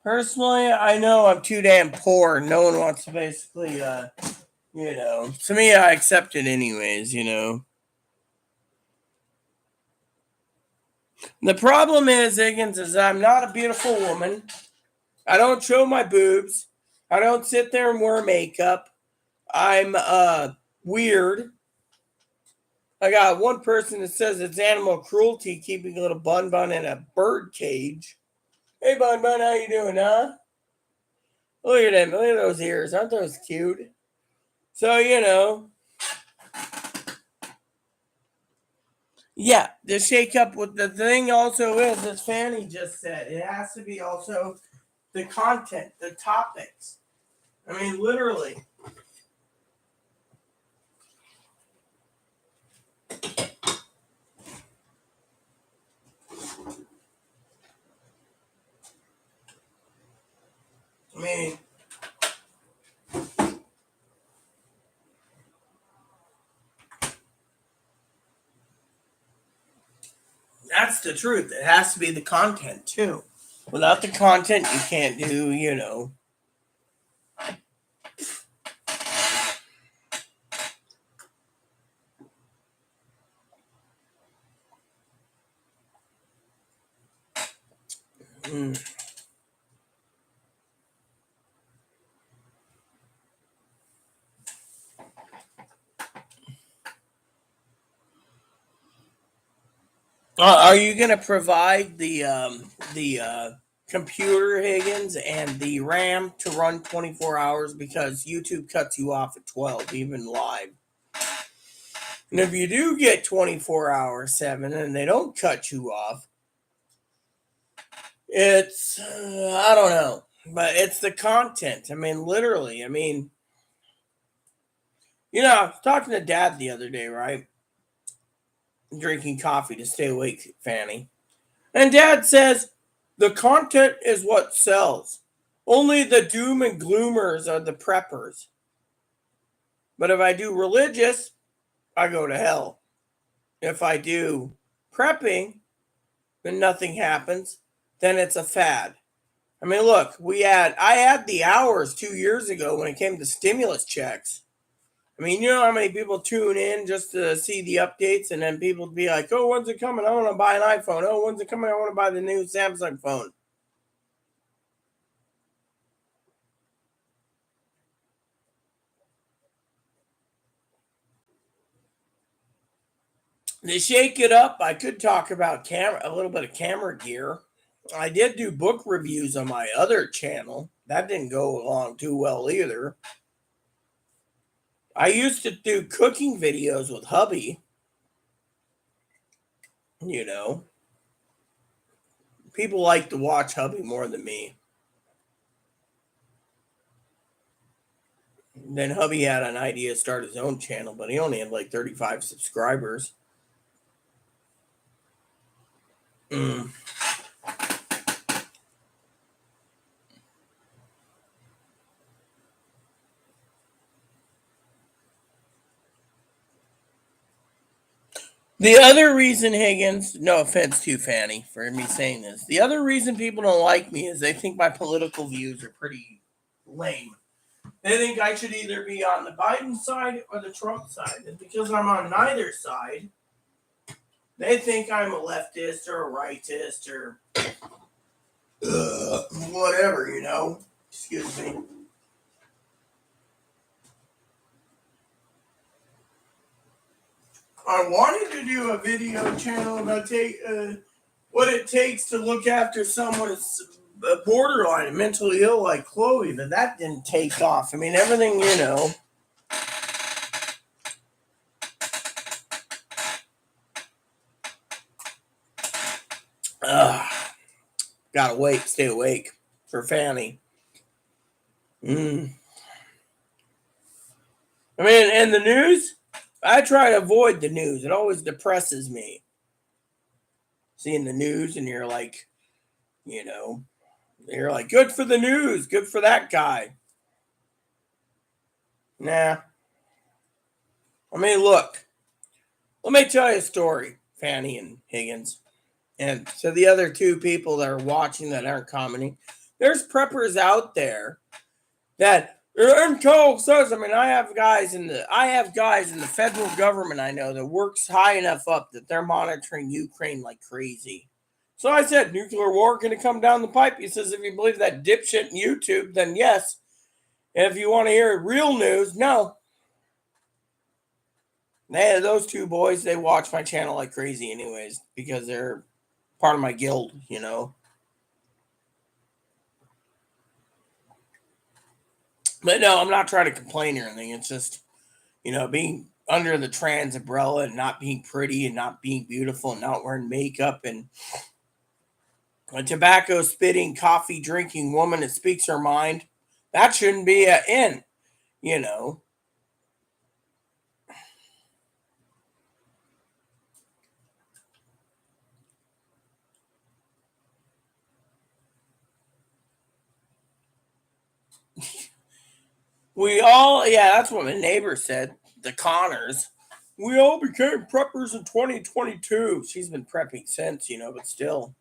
Personally, I know I'm too damn poor. No one wants to basically, to me, I accept it anyways, The problem is, Higgins, is I'm not a beautiful woman. I don't show my boobs. I don't sit there and wear makeup. I'm weird. I got one person that says it's animal cruelty keeping a little bun bun in a bird cage. Hey bun bun, how you doing, huh? Look at him. Look at those ears. Aren't those cute? So, yeah, the shake up with the thing also is, as Fanny just said, it has to be also the content, the topics. I mean, literally. I mean, that's the truth. It has to be the content, too. Without the content, you can't do. Mm. Are you going to provide the computer, Higgins, and the RAM to run 24 hours because YouTube cuts you off at 12, even live? And if you do get 24 hours, 7, and they don't cut you off, it's, I don't know, but it's the content. I mean, literally, I mean, I was talking to Dad the other day, right? Drinking coffee to stay awake, Fanny. And Dad says, the content is what sells. Only the doom and gloomers are the preppers. But if I do religious, I go to hell. If I do prepping, then nothing happens. Then it's a fad. I mean, look, I had the hours 2 years ago when it came to stimulus checks. I mean, you know how many people tune in just to see the updates, and then people be like, oh, when's it coming? I want to buy an iPhone. Oh, when's it coming? I want to buy the new Samsung phone. To shake it up, I could talk about a little bit of camera gear. I did do book reviews on my other channel. That didn't go along too well either. I used to do cooking videos with hubby. People like to watch hubby more than me. Then hubby had an idea to start his own channel, but he only had like 35 subscribers. Mm. The other reason, Higgins, no offense to Fanny for me saying this, the other reason people don't like me is they think my political views are pretty lame. They think I should either be on the Biden side or the Trump side. And because I'm on neither side, they think I'm a leftist or a rightist or whatever. Excuse me. I wanted to do a video channel about what it takes to look after someone who's borderline and mentally ill like Chloe, but that didn't take off. I mean, everything. Gotta stay awake for Fanny. I mean, and the news, I try to avoid the news. It always depresses me. Seeing the news and you're like, good for the news, good for that guy. Nah. I mean, look, let me tell you a story, Fanny and Higgins And so the other two people that are watching that aren't commenting, there's preppers out there that intel says. I mean, I have guys in the federal government I know that works high enough up that they're monitoring Ukraine like crazy. So I said, nuclear war going to come down the pipe. He says, if you believe that dipshit in YouTube, then yes. If you want to hear real news, no. Those two boys, they watch my channel like crazy anyways, because they're part of my guild, you know. But no, I'm not trying to complain or anything. It's just, you know, being under the trans umbrella and not being pretty and not being beautiful and not wearing makeup and a tobacco spitting, coffee drinking woman that speaks her mind. That shouldn't be an in, you know. That's what my neighbor said. The Connors. We all became preppers in 2022. She's been prepping since, you know, but still.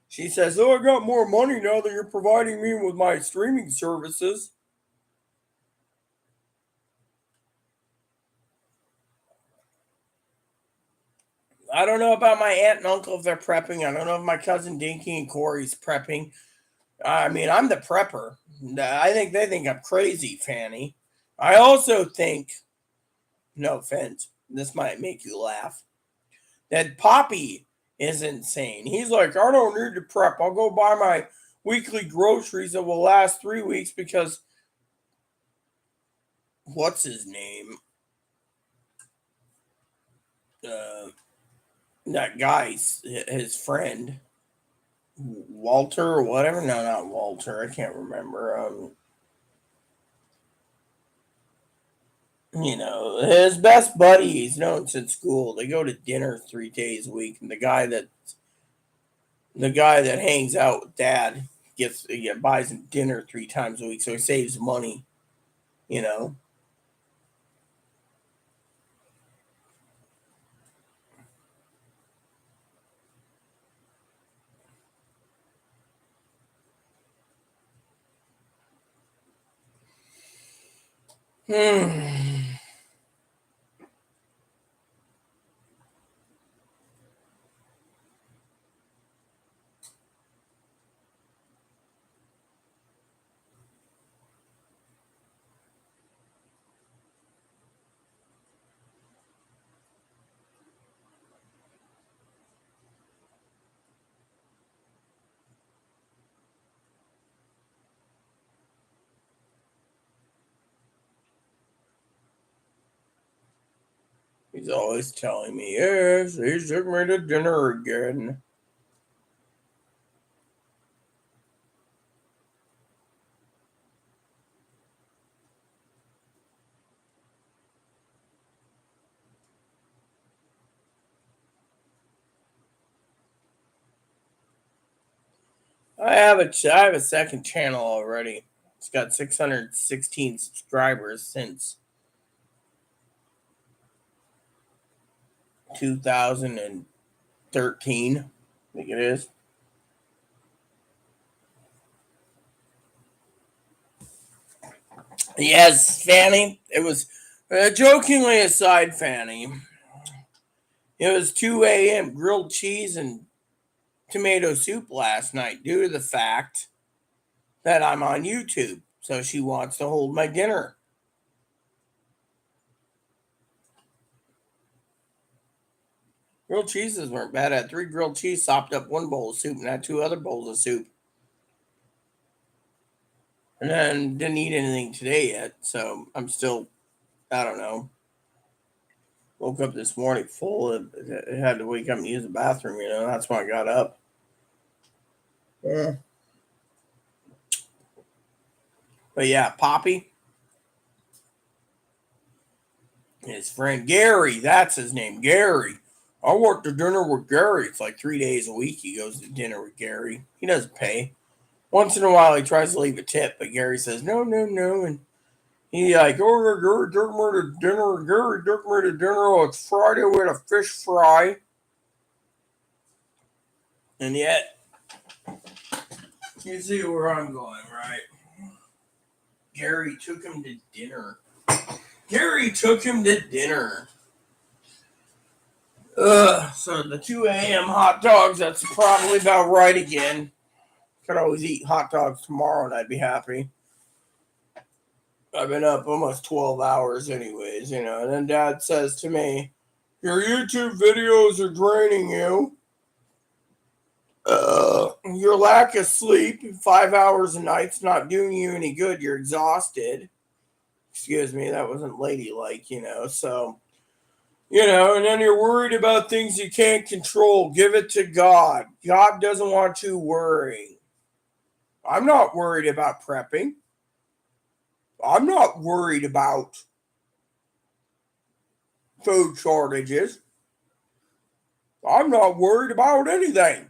She says, oh, I got more money now that you're providing me with my streaming services. I don't know about my aunt and uncle if they're prepping. I don't know if my cousin Dinky and Corey's prepping. I mean, I'm the prepper. I think they think I'm crazy, Fanny. I also think, no offense, this might make you laugh, that Poppy is insane. He's like, I don't need to prep. I'll go buy my weekly groceries that will last 3 weeks because what's his name? That guy's his friend. Walter or whatever. No, not Walter. I can't remember. You know, his best buddy he's known since school. They go to dinner 3 days a week, and the guy that hangs out with Dad buys him dinner 3 times a week, so he saves money. You know. He's always telling me, yes, he took me to dinner again. I have a second channel already. It's got 616 subscribers since 2013. I think it is. Yes, Fanny. It was jokingly aside, Fanny. It was 2 a.m. grilled cheese and tomato soup last night due to the fact that I'm on YouTube. So she wants to hold my dinner. Grilled cheeses weren't bad. I had 3 grilled cheese, sopped up 1 bowl of soup, and had 2 other bowls of soup. And then didn't eat anything today yet, so I'm still, I don't know. Woke up this morning full. I had to wake up and use the bathroom, you know. That's why I got up. Yeah. But yeah, Poppy. His friend Gary, that's his name, Gary. I work to dinner with Gary. It's like 3 days a week he goes to dinner with Gary. He doesn't pay. Once in a while he tries to leave a tip, but Gary says, no, no, no. And he like, oh, Gary took me to dinner. Gary took me to dinner. Oh, it's Friday. We had a fish fry. And yet, you see where I'm going, right? Gary took him to dinner. Gary took him to dinner. So the 2 a.m. hot dogs, that's probably about right again. Could always eat hot dogs tomorrow and I'd be happy. I've been up almost 12 hours anyways, you know. And then Dad says to me, your YouTube videos are draining you. Your lack of sleep, 5 hours a night's not doing you any good. You're exhausted. Excuse me, that wasn't ladylike, you know. So, you know, and then you're worried about things you can't control. Give it to God. God doesn't want you worrying. I'm not worried about prepping. I'm not worried about food shortages. I'm not worried about anything.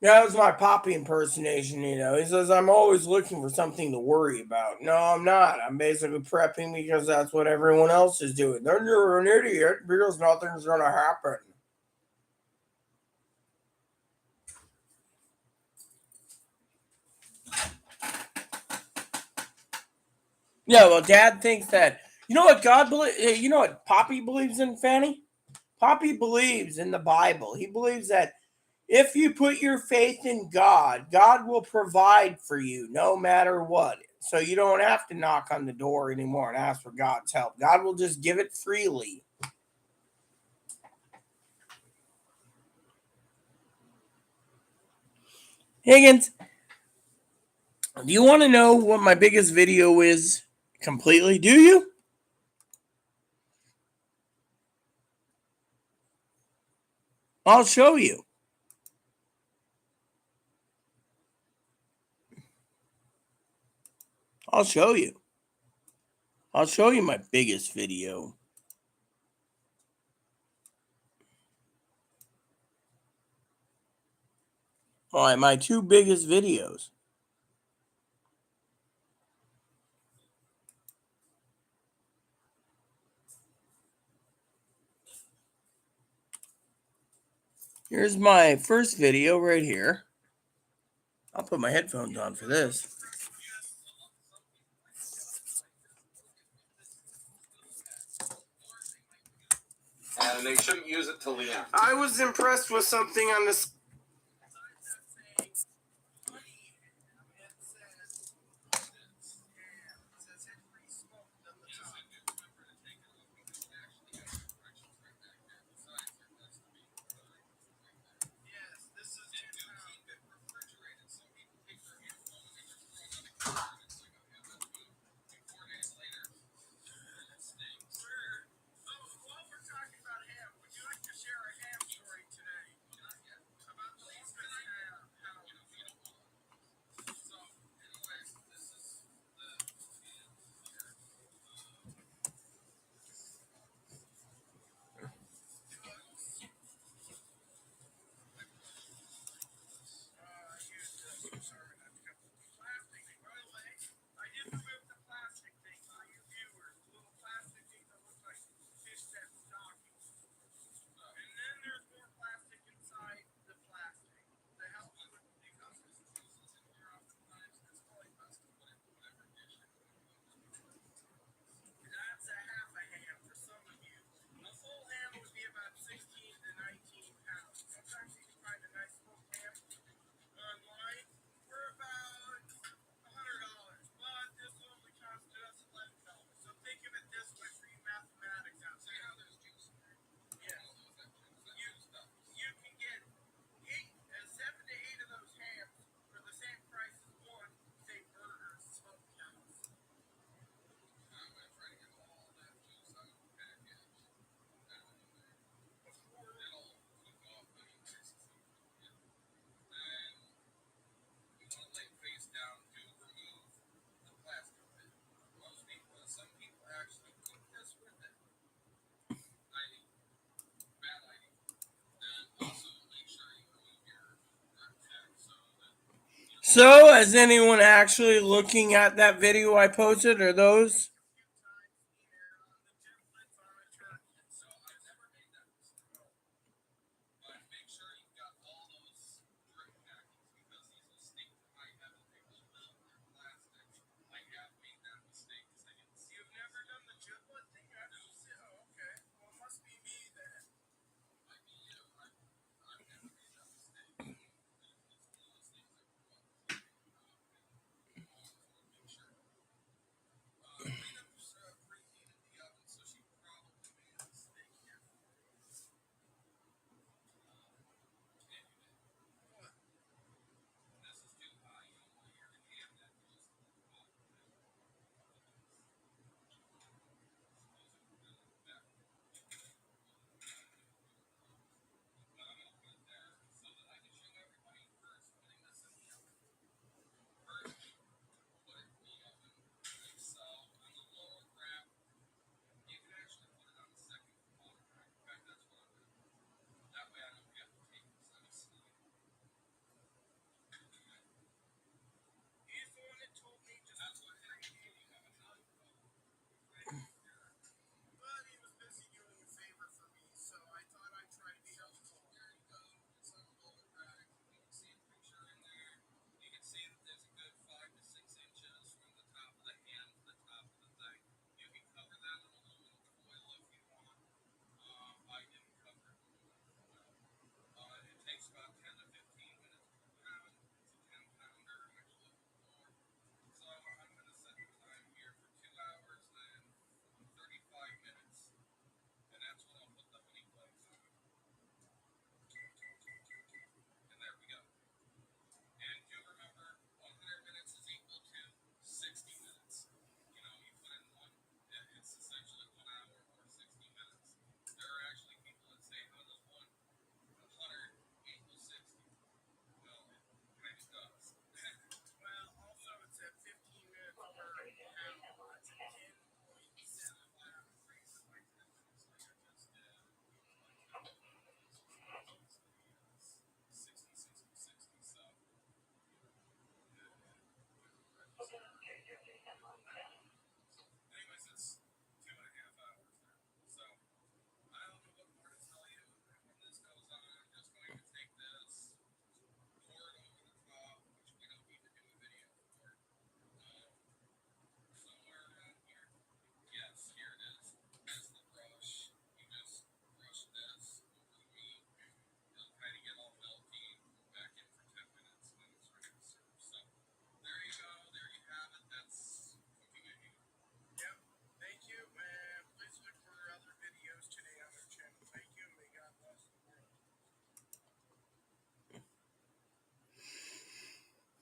That was my Poppy impersonation, you know. He says, I'm always looking for something to worry about. No, I'm not. I'm basically prepping because that's what everyone else is doing. Then you're an idiot because nothing's going to happen. Yeah, well, Dad thinks that, you know what you know what Poppy believes in, Fanny? Poppy believes in the Bible. He believes that if you put your faith in God, God will provide for you no matter what. So you don't have to knock on the door anymore and ask for God's help. God will just give it freely. Higgins, do you want to know what my biggest video is completely? Do you? I'll show you. I'll show you. I'll show you my biggest video. All right, my two biggest videos. Here's my first video right here. I'll put my headphones on for this. And they shouldn't use it till the end. I was impressed with something on this. So, is anyone actually looking at that video I posted or those?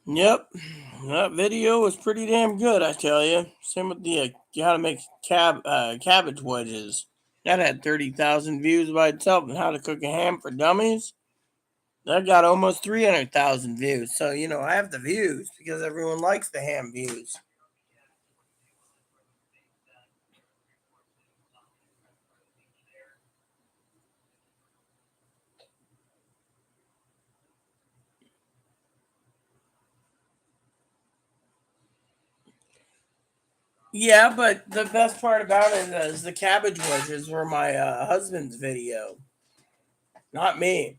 Yep, that video was pretty damn good, I tell you. Same with the how to make cabbage wedges. That had 30,000 views by itself, and how to cook a ham for dummies. That got almost 300,000 views. So I have the views because everyone likes the ham views. Yeah, but the best part about it is the cabbage wedges were my husband's video, not me.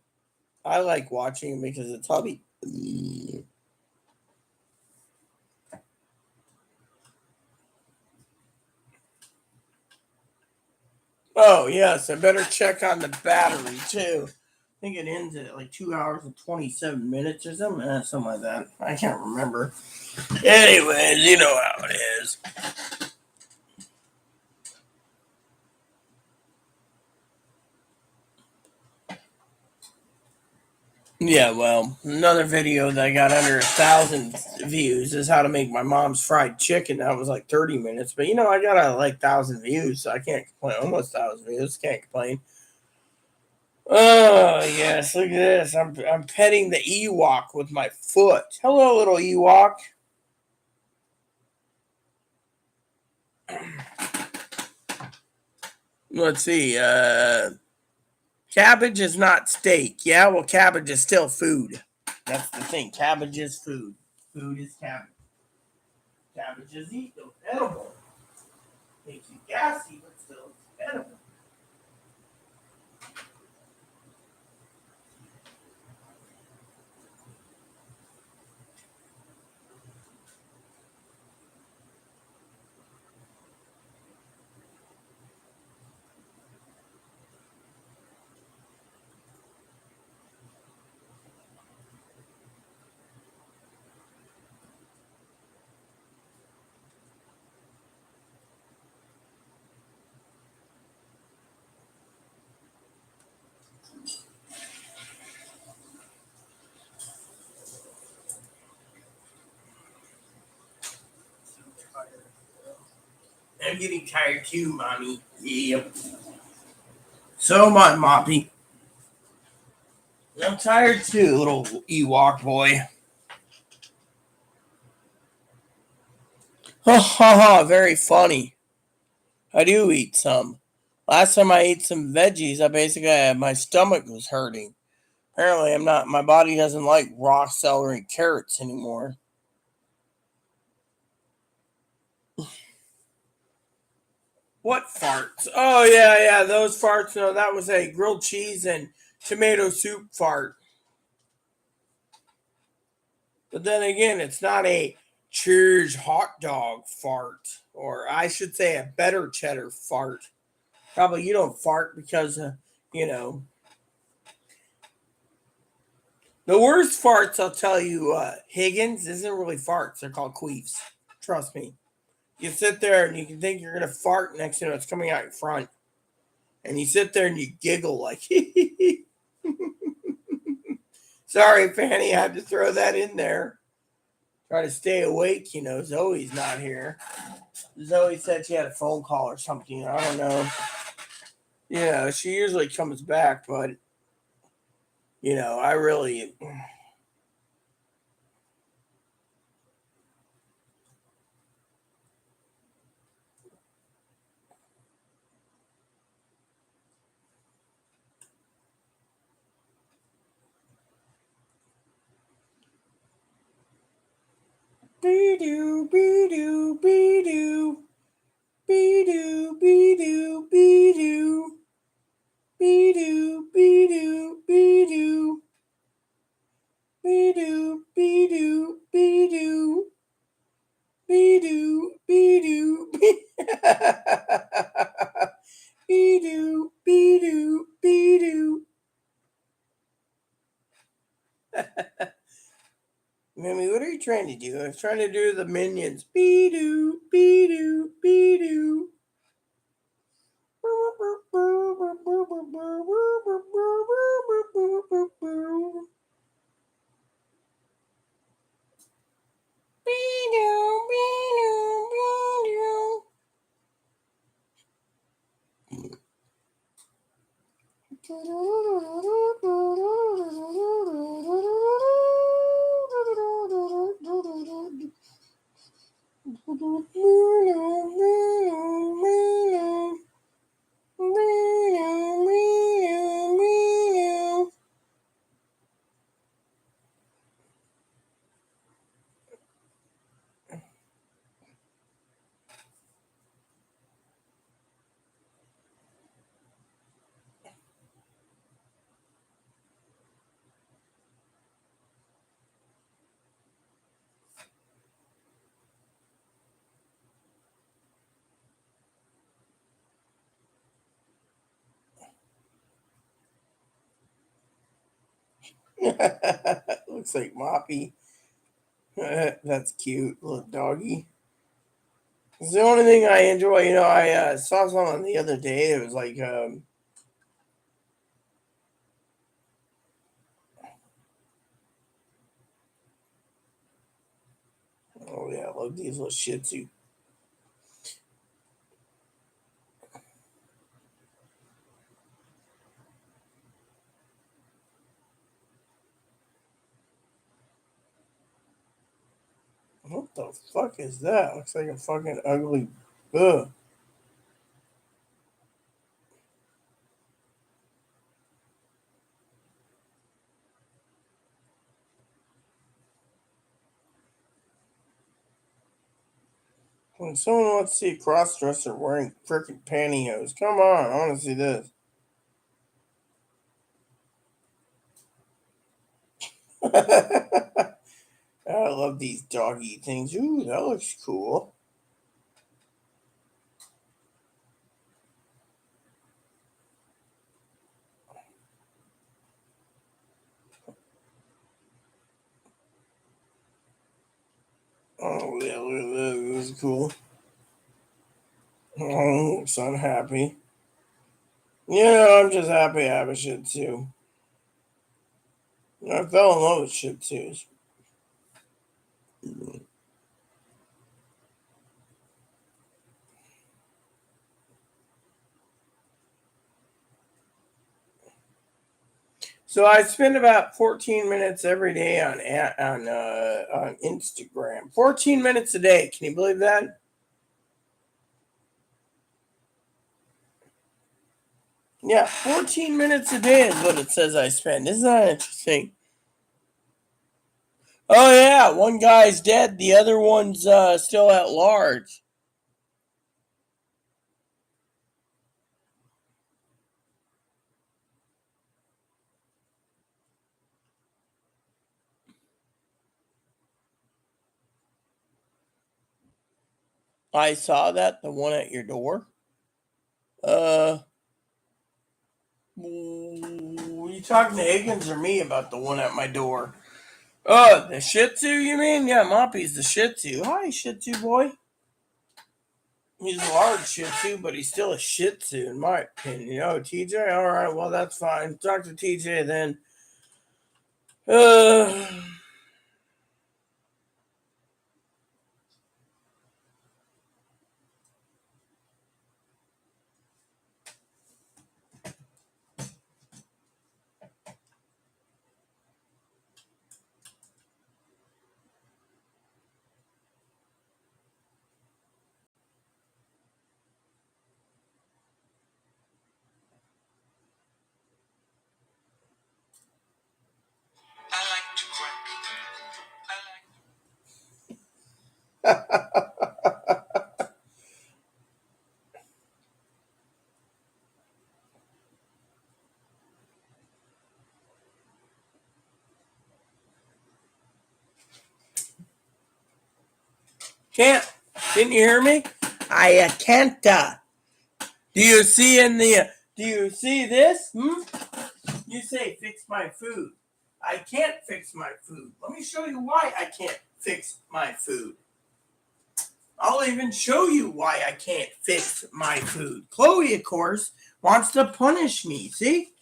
I like watching because it's hobby. Oh yes, I better check on the battery too. I think it ends at like 2 hours and 27 minutes or something, something like that. I can't remember. Anyways, you know how it is. Yeah, well, another video that got under 1,000 views is how to make my mom's fried chicken. That was like 30 minutes, but I got like 1,000 views, so I can't complain. Almost 1,000 views, can't complain. Oh yes, look at this. I'm petting the Ewok with my foot. Hello, little Ewok. Let's see. Cabbage is not steak. Yeah, well, cabbage is still food. That's the thing. Cabbage is food. Food is cabbage. Cabbage is edible. Makes you gassy, but still it's edible. I'm getting tired too, mommy. Yep. So am I, Moppy. I'm tired too, little Ewok boy. Ha ha ha, very funny. I do eat some. Last time I ate some veggies, my stomach was hurting. Apparently, my body doesn't like raw celery and carrots anymore. What farts? Oh, yeah, yeah, those farts. No, that was a grilled cheese and tomato soup fart. But then again, it's not a cheers hot dog fart, or I should say a better cheddar fart. Probably you don't fart because, you know, the worst farts, I'll tell you, Higgins, isn't really farts. They're called queefs. Trust me. You sit there and you can think you're going to fart, next it's coming out your front. And you sit there and you giggle like, sorry, Fanny, I had to throw that in there. Try to stay awake, Zoe's not here. Zoe said she had a phone call or something. I don't know. She usually comes back, but, I really. Be-doo, be-doo, be-doo. Be-doo, be-doo, be-doo. Be-doo, be-doo, be-doo. Be-doo, be-doo, be-doo. Be-doo, be-doo, be-doo, be-doo, be-doo. Mimi, what are you trying to do? I was trying to do the minions. Be-doo, be-doo, be-doo. Looks like Moppy. That's cute, little doggy. It's the only thing I enjoy. I saw something the other day. It was like, oh yeah, I love these little Shih Tzu. What the fuck is that? Looks like a fucking ugly. Ugh. When someone wants to see a cross-dresser wearing freaking pantyhose, come on, I want to see this. I love these doggy things. Ooh, that looks cool. Oh yeah, look at that. This is cool. Oh, looks unhappy. I'm just happy I have a Shih Tzu. I fell in love with Shih Tzus. So I spend about 14 minutes every day on Instagram. 14 minutes a day. Can you believe that? Yeah, 14 minutes a day is what it says I spend. Isn't that interesting? Oh yeah, one guy's dead. The other one's still at large. I saw that. The one at your door. Uh, you talking to Higgins or me about the one at my door? Oh, the Shih Tzu, you mean? Yeah, Moppy's the Shih Tzu. Hi, Shih Tzu boy. He's a large Shih Tzu, but he's still a Shih Tzu, in my opinion. Oh, TJ? All right, well, that's fine. Talk to TJ then. Uh, can't. Didn't you hear me? I can't. Do you see in the? Do you see this? You say fix my food. I can't fix my food. Let me show you why I can't fix my food. I'll even show you why I can't fix my food. Chloe, of course, wants to punish me. See?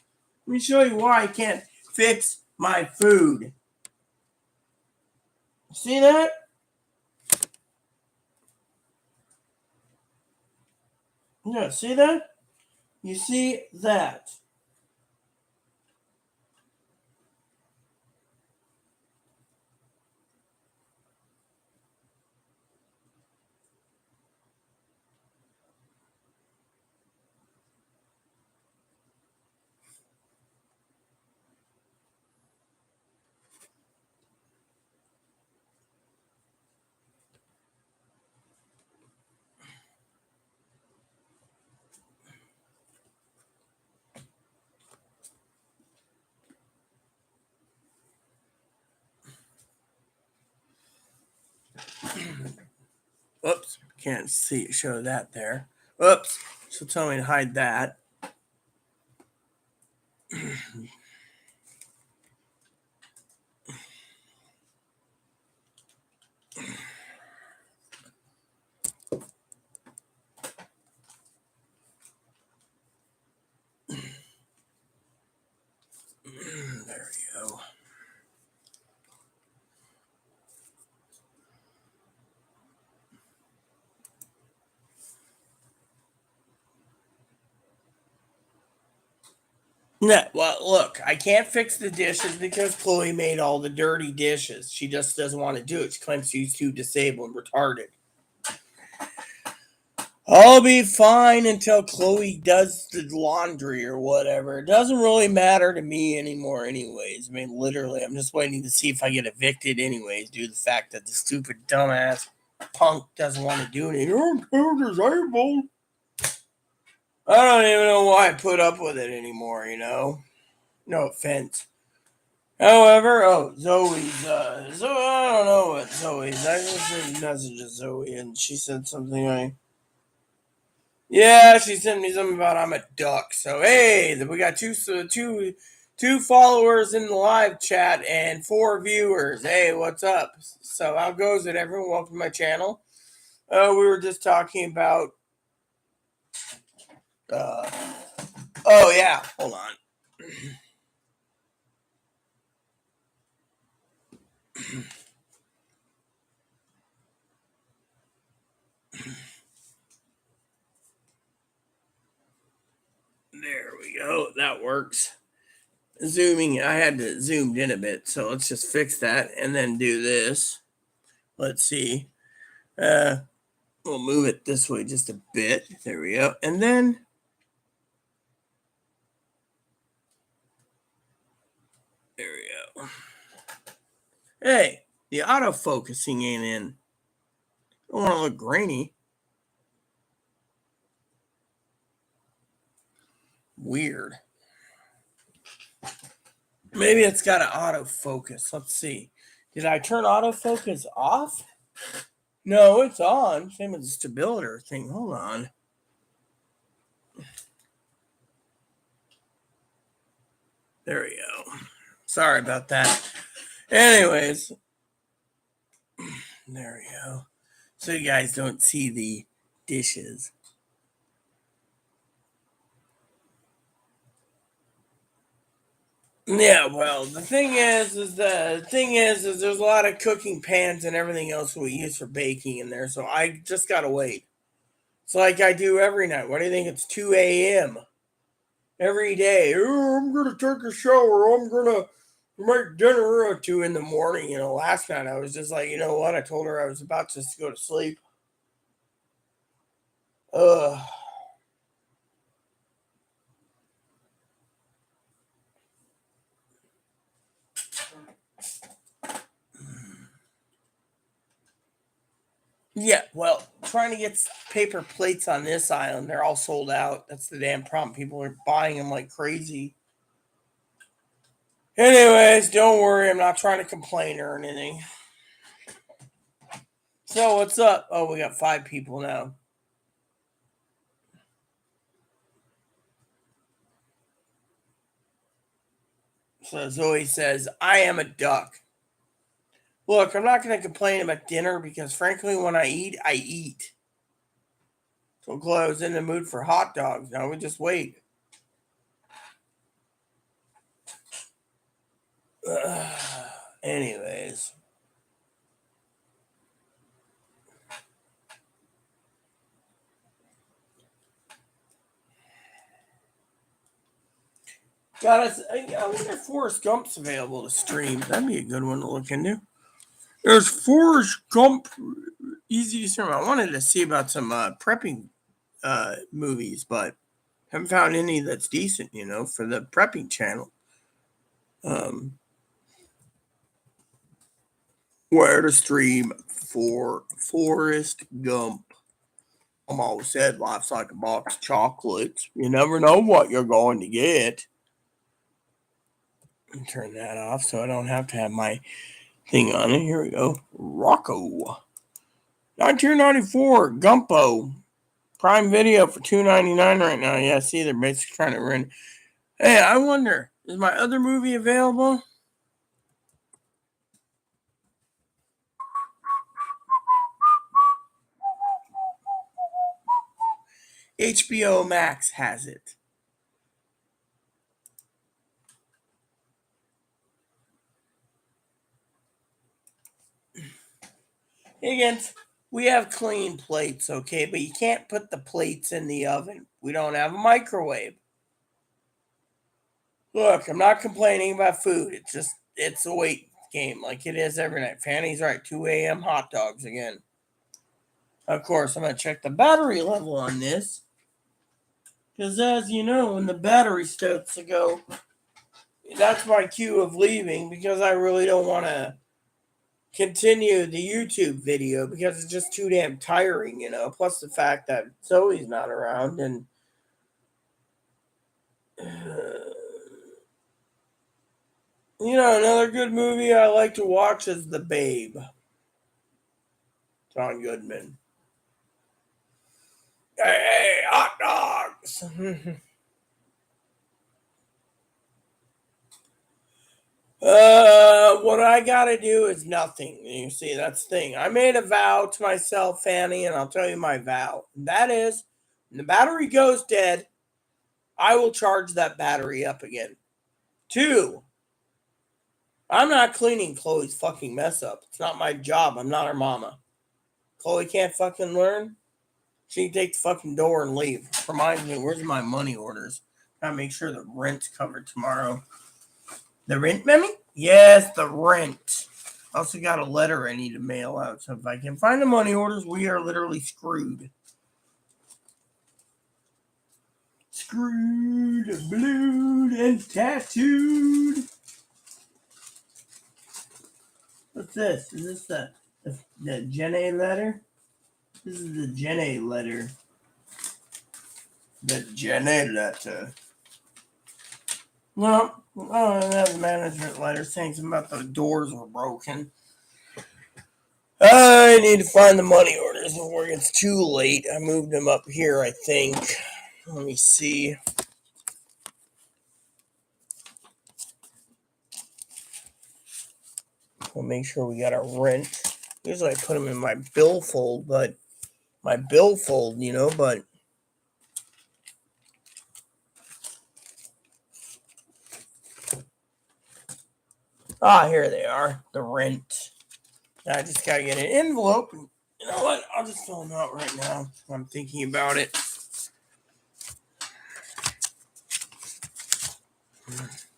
Let me show you why I can't fix my food. See that? Yeah, see that? You see that? Oops, can't see show that there. Oops, so tell me to hide that. There we go. No, well, look, I can't fix the dishes because Chloe made all the dirty dishes. She just doesn't want to do it. She claims she's too disabled and retarded. I'll be fine until Chloe does the laundry or whatever. It doesn't really matter to me anymore, anyways. I mean, literally, I'm just waiting to see if I get evicted, anyways, due to the fact that the stupid dumbass punk doesn't want to do anything. I'm too disabled. I don't even know why I put up with it anymore, you know? No offense. However, Zoe's, I don't know what Zoe's. I just sent a message to Zoe and she said something yeah, she sent me something about I'm a duck. So, hey, we got two followers in the live chat and 4 viewers. Hey, what's up? So, how goes it, everyone? Welcome to my channel. We were just talking about, yeah, hold on. There we go. That works. Zooming, I had to zoom in a bit, so let's just fix that and then do this. Let's see. We'll move it this way just a bit. There we go. And then there we go. Hey, the autofocusing ain't in. I don't want to look grainy. Weird. Maybe it's got an autofocus. Let's see. Did I turn autofocus off? No, it's on. Same as the stability thing. Hold on. There we go. Sorry about that. Anyways, there we go. So you guys don't see the dishes. Yeah, well, the thing is there's a lot of cooking pans and everything else we use for baking in there, so I just gotta wait. It's like I do every night. What do you think? It's 2 a.m. every day. Oh, I'm gonna take a shower. I'm gonna make dinner at 2 in the morning. You know, last night I was just like, you know what? I told her I was about to go to sleep. Ugh. Yeah, well, trying to get paper plates on this island, they're all sold out. That's the damn problem. People are buying them like crazy. Anyways, don't worry. I'm not trying to complain or anything. So, what's up? Oh, we got 5 people now. So, Zoe says, I am a duck. Look, I'm not going to complain about dinner because, frankly, when I eat, I eat. So, I was in the mood for hot dogs. Now we just wait. Anyways. I wonder if Forrest Gump's available to stream. That'd be a good one to look into. There's Forrest Gump, easy to stream. I wanted to see about some prepping movies, but haven't found any that's decent, you know, for the prepping channel. Where to stream for Forrest Gump. I'm always said life's like a box of chocolates. You never know what you're going to get. Turn that off so I don't have to have my thing on it. Here we go. Rocco. 1994 Gumpo. Prime Video for $2.99 right now. Yeah, see, they're basically trying to run. Hey, I wonder, is my other movie available? HBO Max has it. Higgins, we have clean plates, okay? But you can't put the plates in the oven. We don't have a microwave. Look, I'm not complaining about food. It's a weight game like it is every night. Fanny's right, 2 a.m. hot dogs again. Of course, I'm going to check the battery level on this. Because as you know, when the battery starts to go, that's my cue of leaving because I really don't want to continue the YouTube video because it's just too damn tiring, you know. Plus the fact that Zoe's not around and you know, another good movie I like to watch is The Babe. John Goodman. Hey, hot dogs. What I gotta do is nothing. You see, that's the thing. I made a vow to myself, Fanny, and I'll tell you my vow. And that is, when the battery goes dead, I will charge that battery up again. 2, I'm not cleaning Chloe's fucking mess up. It's not my job. I'm not her mama. Chloe can't fucking learn. She can take the fucking door and leave. Reminds me, where's my money orders? Gotta make sure the rent's covered tomorrow. The rent, Memmy? Yes, the rent. Also got a letter I need to mail out. So if I can find the money orders, we are literally screwed. Screwed, blued, and tattooed. What's this? Is this the Jenny letter? This is the Jenny letter. The Jenny letter. No, oh, that's a management letter saying something about the doors were broken. I need to find the money orders before it gets too late. I moved them up here, I think. Let me see. We'll make sure we got our rent. Usually I put them in my billfold, but you know, but here they are. The rent. I just gotta get an envelope. And you know what? I'll just fill them out right now. I'm thinking about it.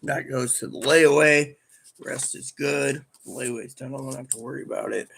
That goes to the layaway. The rest is good. The layaway's done. I don't have to worry about it.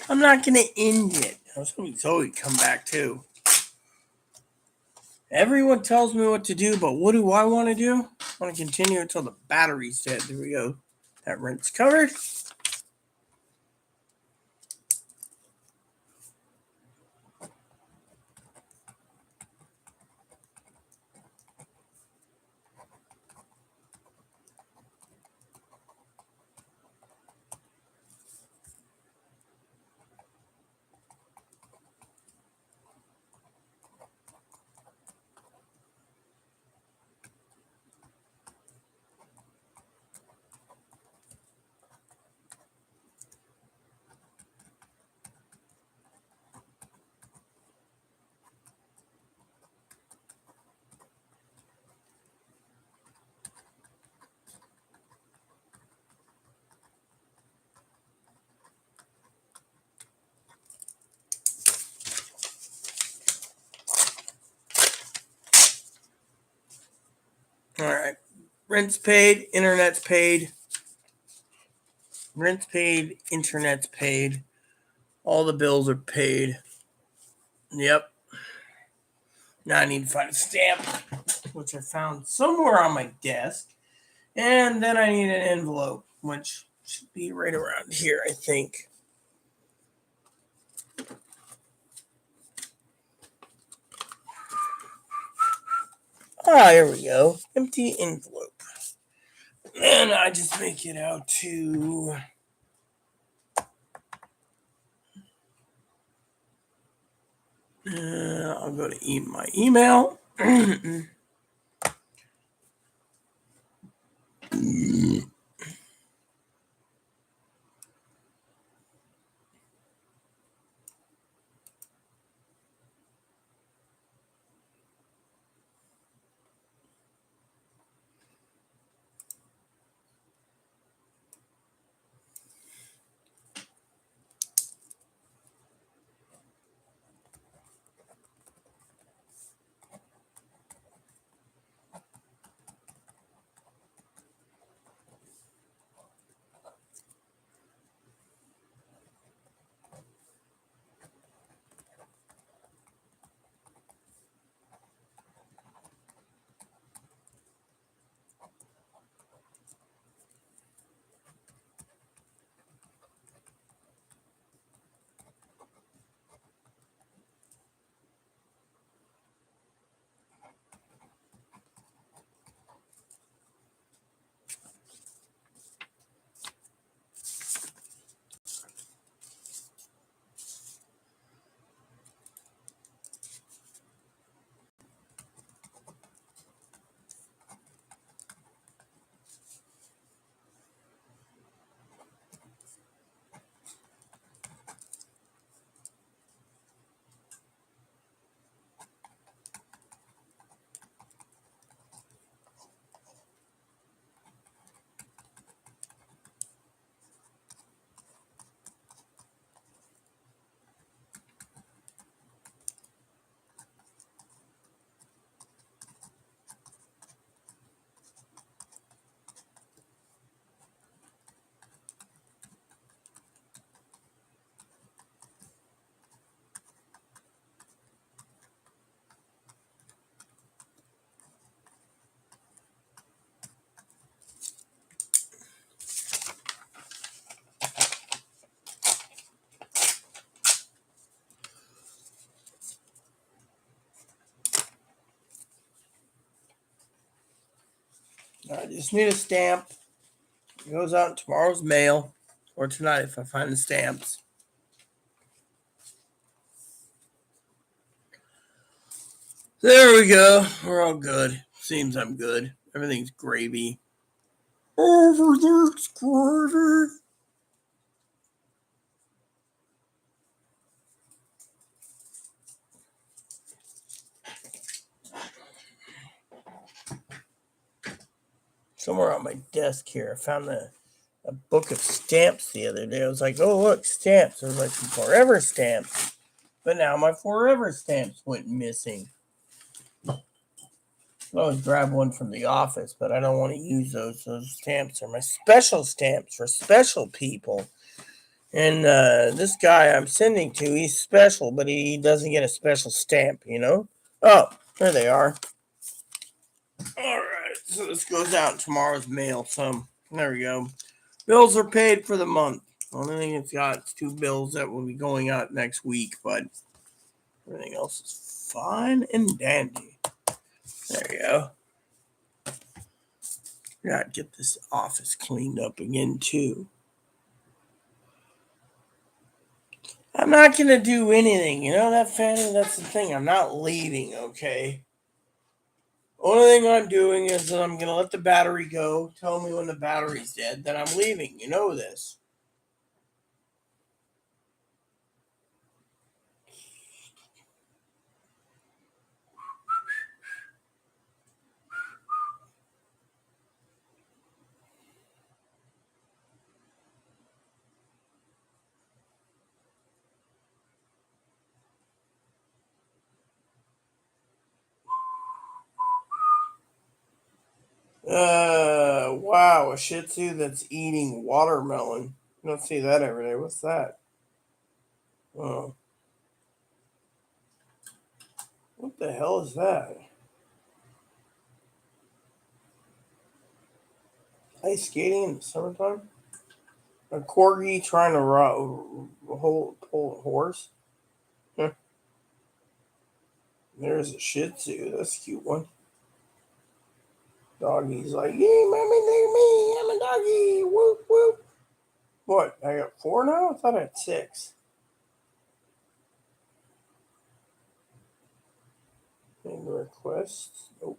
I'm not gonna end it. I was hoping Zoe would come back too. Everyone tells me what to do, but what do I want to do? I want to continue until the battery's dead. There we go. That rent's covered. Rent's paid, internet's paid. Rent's paid, internet's paid. All the bills are paid. Yep. Now I need to find a stamp, which I found somewhere on my desk. And then I need an envelope, which should be right around here, I think. Ah, here we go. Empty envelope. And I just make it out to... I'll go to my email. I just need a stamp. It goes out in tomorrow's mail. Or tonight if I find the stamps. There we go. We're all good. Seems I'm good. Everything's gravy. Everything's gravy. Somewhere on my desk here, I found a book of stamps the other day. I was like, oh, look, stamps. There's like some forever stamps. But now my forever stamps went missing. I always grab one from the office, but I don't want to use those. Those stamps are my special stamps for special people. And this guy I'm sending to, he's special, but he doesn't get a special stamp, you know? Oh, there they are. All right, so this goes out in tomorrow's mail. So there we go. Bills are paid for the month. Only thing it's got is 2 bills that will be going out next week, but everything else is fine and dandy. There you go. Gotta get this office cleaned up again, too. I'm not going to do anything. You know that, Fanny? That's the thing. I'm not leaving, okay? Only thing I'm doing is that I'm going to let the battery go. Tell me when the battery's dead. Then I'm leaving. You know this. Wow, a Shih Tzu that's eating watermelon. You don't see that every day. What's that? Oh, what the hell is that? Ice skating in the summertime? A corgi trying to pull a horse? Huh. There's a Shih Tzu. That's a cute one. Doggy's like, yay, mommy, look at me. I'm a doggy. Whoop, whoop. What? I got 4 now? I thought I had 6. Any requests? Nope.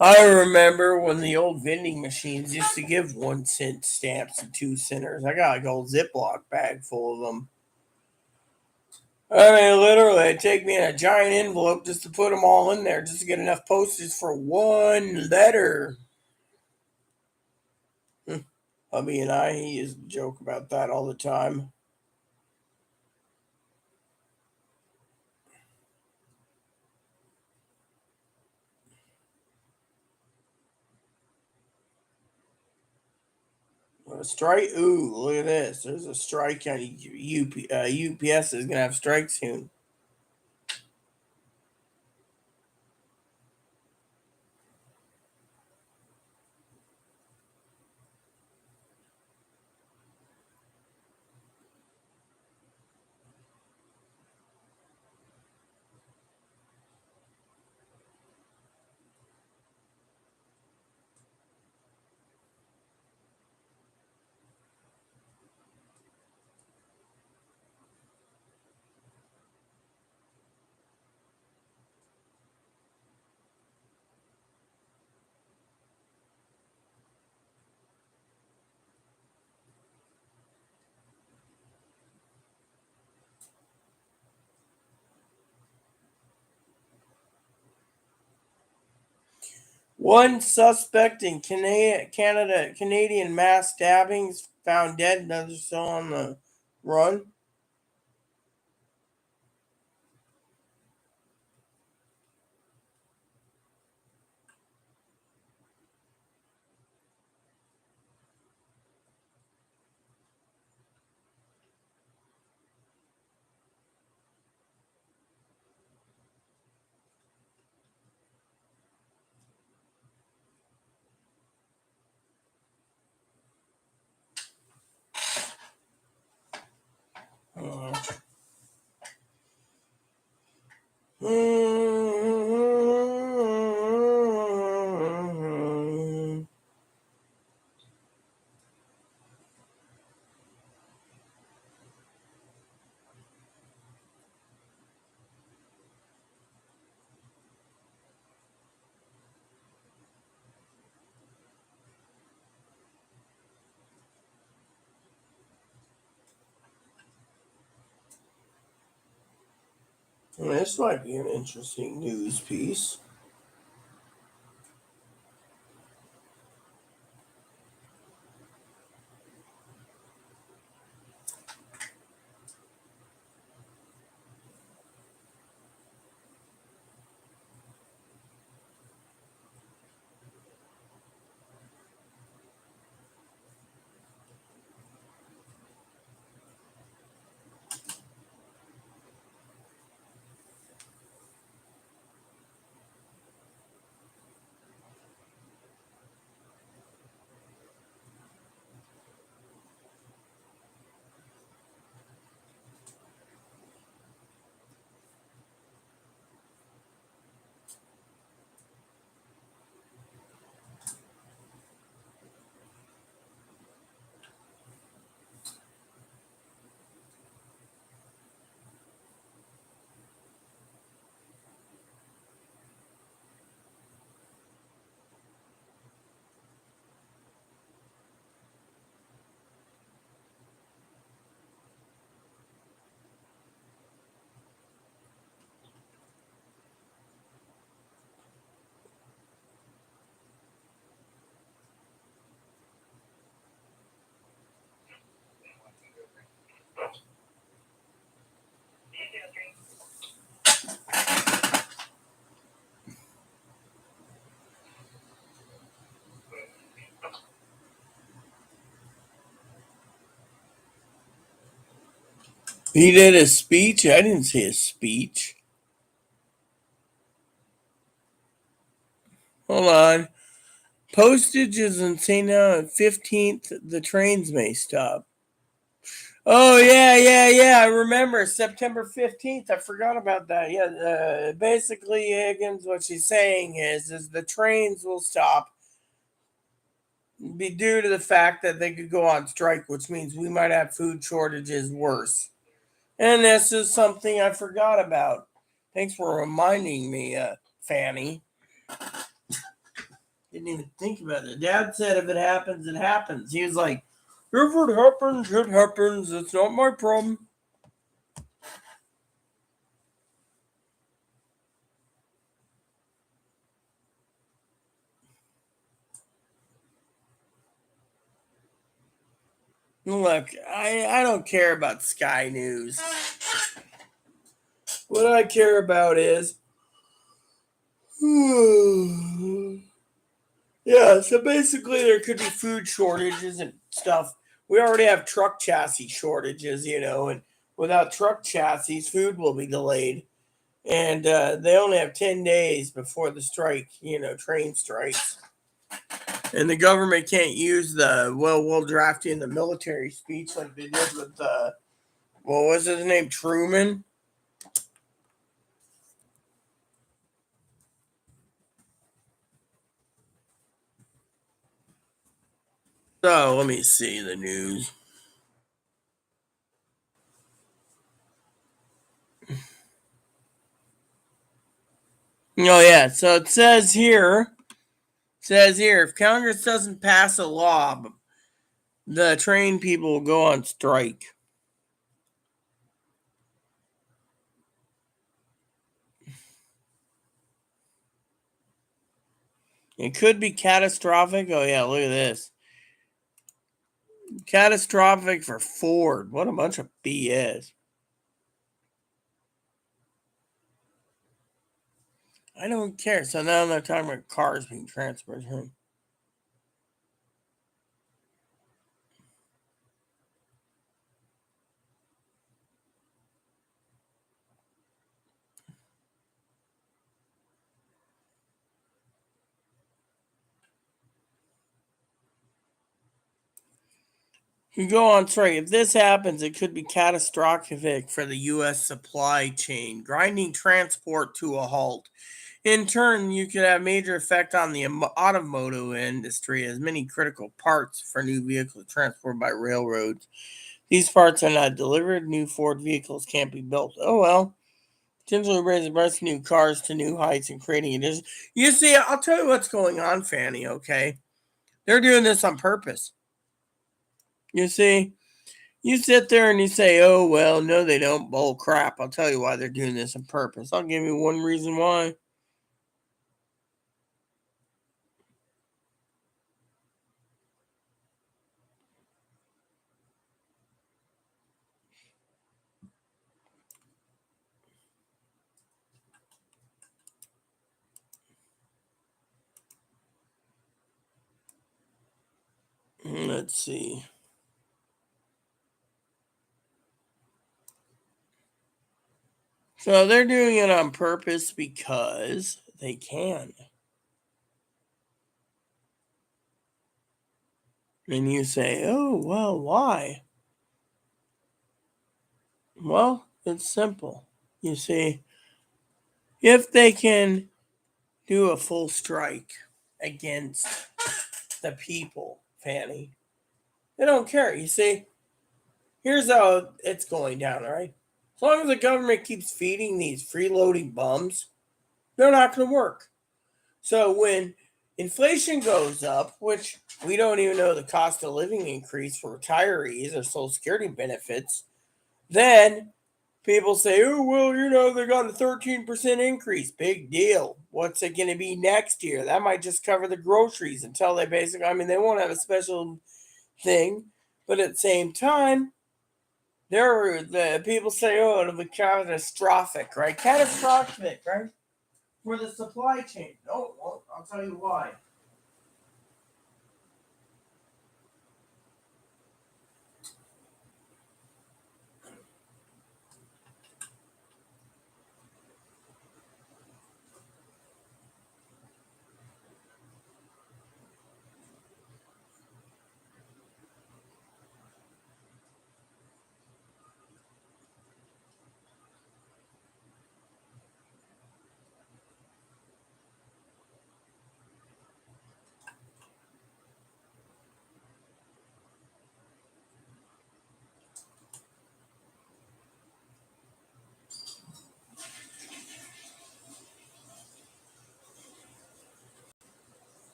I remember when the old vending machines used to give 1-cent stamps and 2-centers. I got like a whole Ziploc bag full of them. I mean, literally, it'd take me in a giant envelope just to put them all in there, just to get enough postage for one letter. Hubby and he used to joke about that all the time. A strike? Ooh, look at this. There's a strike on UPS is going to have strike soon. One suspect in Canadian mass stabbings found dead, another still on the run. This might be an interesting news piece. He did a speech? I didn't see a speech. Hold on. Postage is insane now. At 15th, the trains may stop. Oh, yeah. I remember September 15th. I forgot about that. Yeah, basically, Higgins, what she's saying is the trains will stop be due to the fact that they could go on strike, which means we might have food shortages worse. And this is something I forgot about. Thanks for reminding me, Fanny. Didn't even think about it. Dad said if it happens, it happens. He was like, if it happens, it happens. It's not my problem. Look, I don't care about Sky News. What I care about is yeah, so basically there could be food shortages and stuff. We already have truck chassis shortages, and without truck chassis, food will be delayed. And they only have 10 days before the strike, train strikes. And the government can't use we'll draft you in the military speech like they did with, what was his name, Truman? So let me see the news. Oh yeah, so it says here, if Congress doesn't pass a law, the train people will go on strike. It could be catastrophic. Oh yeah, look at this. Catastrophic for Ford. What a bunch of BS. I don't care. So now they're talking about cars being transferred home. You go on strike. If this happens, it could be catastrophic for the U.S. supply chain, grinding transport to a halt. In turn, you could have major effect on the automotive industry, as many critical parts for new vehicles transported by railroads. These parts are not delivered. New Ford vehicles can't be built. Oh well. Potentially raising the price of new cars to new heights and creating additional. You see, I'll tell you what's going on, Fanny. Okay, they're doing this on purpose. You see, you sit there and you say, "Oh well, no, they don't." Bull crap! I'll tell you why they're doing this on purpose. I'll give you one reason why. Let's see. So they're doing it on purpose because they can. And you say, "Oh well, why?" Well, it's simple. You see, if they can do a full strike against the people, Fanny. They don't care. You see, here's how it's going down, all right? As long as the government keeps feeding these freeloading bums, they're not going to work. So when inflation goes up, which we don't even know the cost of living increase for retirees or Social Security benefits, then people say, oh, well, they got a 13% increase. Big deal. What's it going to be next year? That might just cover the groceries until they they won't have a special thing. But at the same time, the people say, oh, it'll be catastrophic, right? Catastrophic, right? For the supply chain. No, well, I'll tell you why.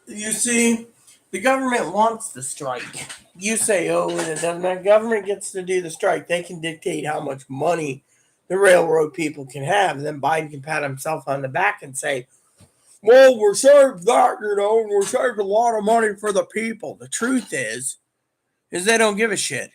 You see, the government wants the strike. You say, oh, the government gets to do the strike. They can dictate how much money the railroad people can have. And then Biden can pat himself on the back and say, well, we're saved that, we're saved a lot of money for the people. The truth is they don't give a shit.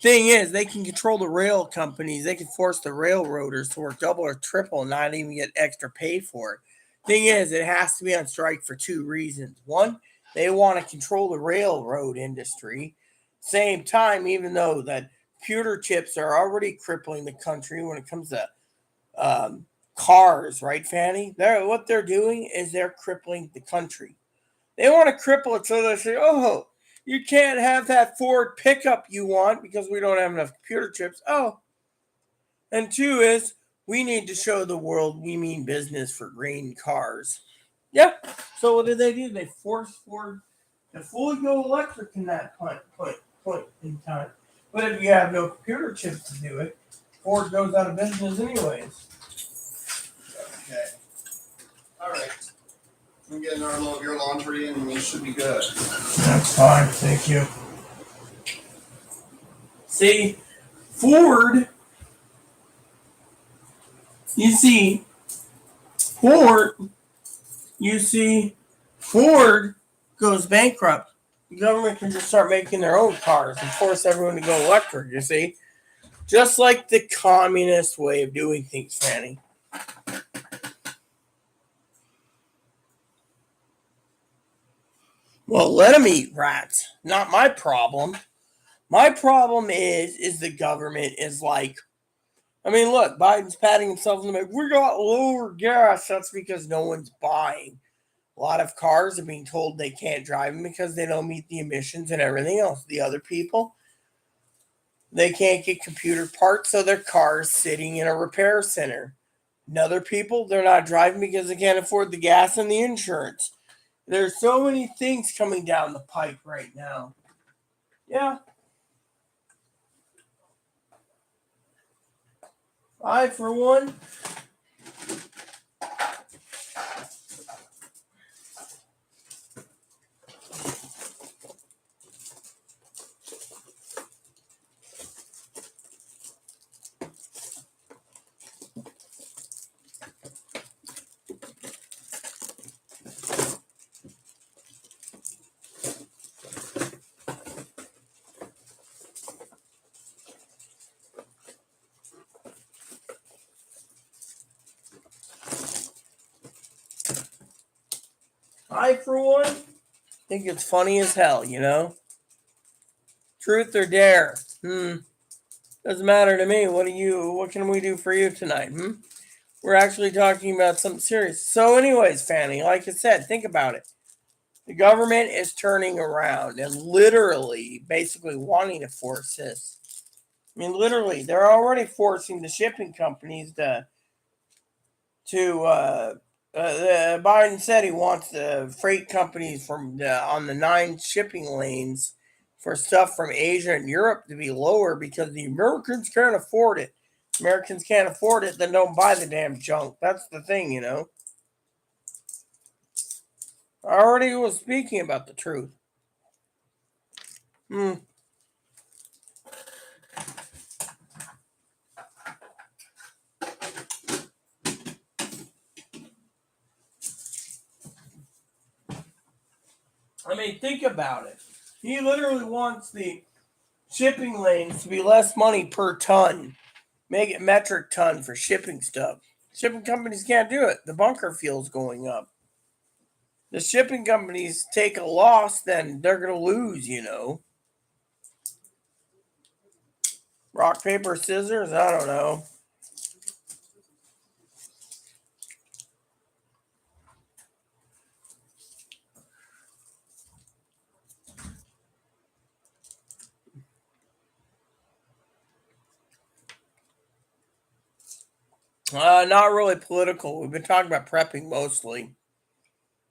Thing is, they can control the rail companies. They can force the railroaders to work double or triple and not even get extra pay for it. Thing is, it has to be on strike for two reasons. One, they want to control the railroad industry. Same time, even though that computer chips are already crippling the country when it comes to cars, right, Fanny? What they're doing is they're crippling the country. They want to cripple it so they say, oh, you can't have that Ford pickup you want because we don't have enough computer chips. Oh. And two is we need to show the world we mean business for green cars. Yeah. So what did they do? They forced Ford to fully go electric in that point in time. But if you have no computer chips to do it, Ford goes out of business anyways. Okay. All right. I'm getting our load of your laundry and you should be good. That's fine. Thank you. See, Ford, Ford goes bankrupt. The government can just start making their own cars and force everyone to go electric, you see? Just like the communist way of doing things, Fanny. Well, let them eat rats. Not my problem. My problem is the government is like, I mean, look, Biden's patting himself on the back. We got lower gas. That's because no one's buying. A lot of cars are being told they can't drive them because they don't meet the emissions and everything else. The other people, they can't get computer parts, so their car is sitting in a repair center. And other people, they're not driving because they can't afford the gas and the insurance. There's so many things coming down the pipe right now. Yeah. I, for one, think it's funny as hell, Truth or dare? Doesn't matter to me. What can we do for you tonight? We're actually talking about something serious. So, anyways, Fanny, like I said, think about it. The government is turning around and literally, basically wanting to force this. I mean, literally, they're already forcing the shipping companies Biden said he wants the freight companies on the 9 shipping lanes for stuff from Asia and Europe to be lower because the Americans can't afford it. Americans can't afford it, then don't buy the damn junk. That's the thing, I already was speaking about the truth. I mean, think about it. He literally wants the shipping lanes to be less money per ton. Make it metric ton for shipping stuff. Shipping companies can't do it. The bunker fuel's going up. The shipping companies take a loss, then they're going to lose, Rock, paper, scissors? I don't know. Not really political. We've been talking about prepping mostly.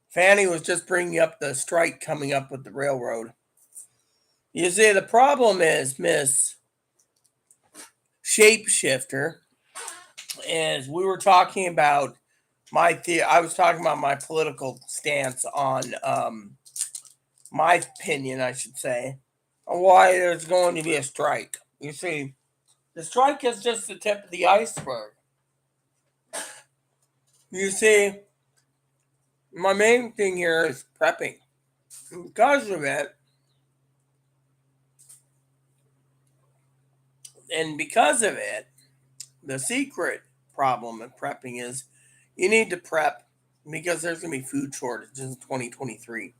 Fanny was just bringing up the strike coming up with the railroad. You see, the problem is, Miss Shapeshifter, is we were talking about I was talking about my political stance stance on my opinion, I should say, on why there's going to be a strike. You see, the strike is just the tip of the iceberg. You see, my main thing here is prepping. Because of it, the secret problem of prepping is you need to prep because there's going to be food shortages in 2023.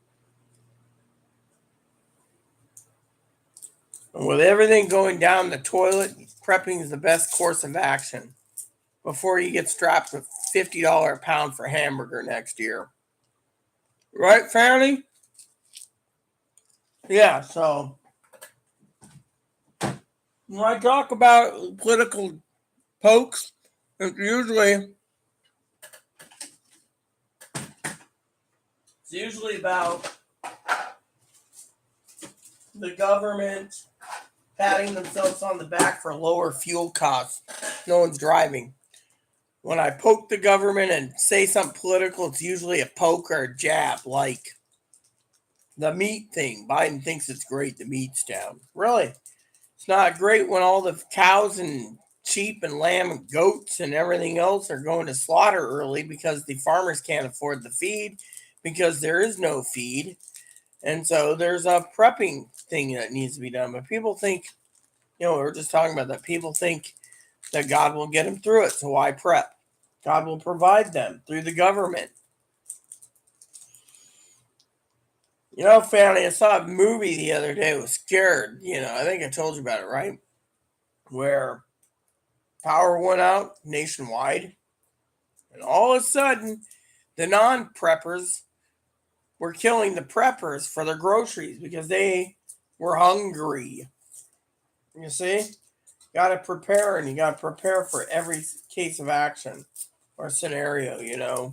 And with everything going down the toilet, prepping is the best course of action before you get strapped with $50 a pound for hamburger next year. Right, Fanny? Yeah, so when I talk about political pokes, it's usually about the government patting themselves on the back for lower fuel costs. No one's driving. When I poke the government and say something political, it's usually a poke or a jab, like the meat thing. Biden thinks it's great the meat's down. Really? It's not great when all the cows and sheep and lamb and goats and everything else are going to slaughter early because the farmers can't afford the feed because there is no feed. And so there's a prepping thing that needs to be done. But people think, we're just talking about that. People think that God will get them through it. So why prep? God will provide them through the government. Fanny, I saw a movie the other day. I was scared. I think I told you about it, right? Where power went out nationwide. And all of a sudden, the non-preppers were killing the preppers for their groceries because they were hungry. You see? Got to prepare, and you got to prepare for every case of action or scenario,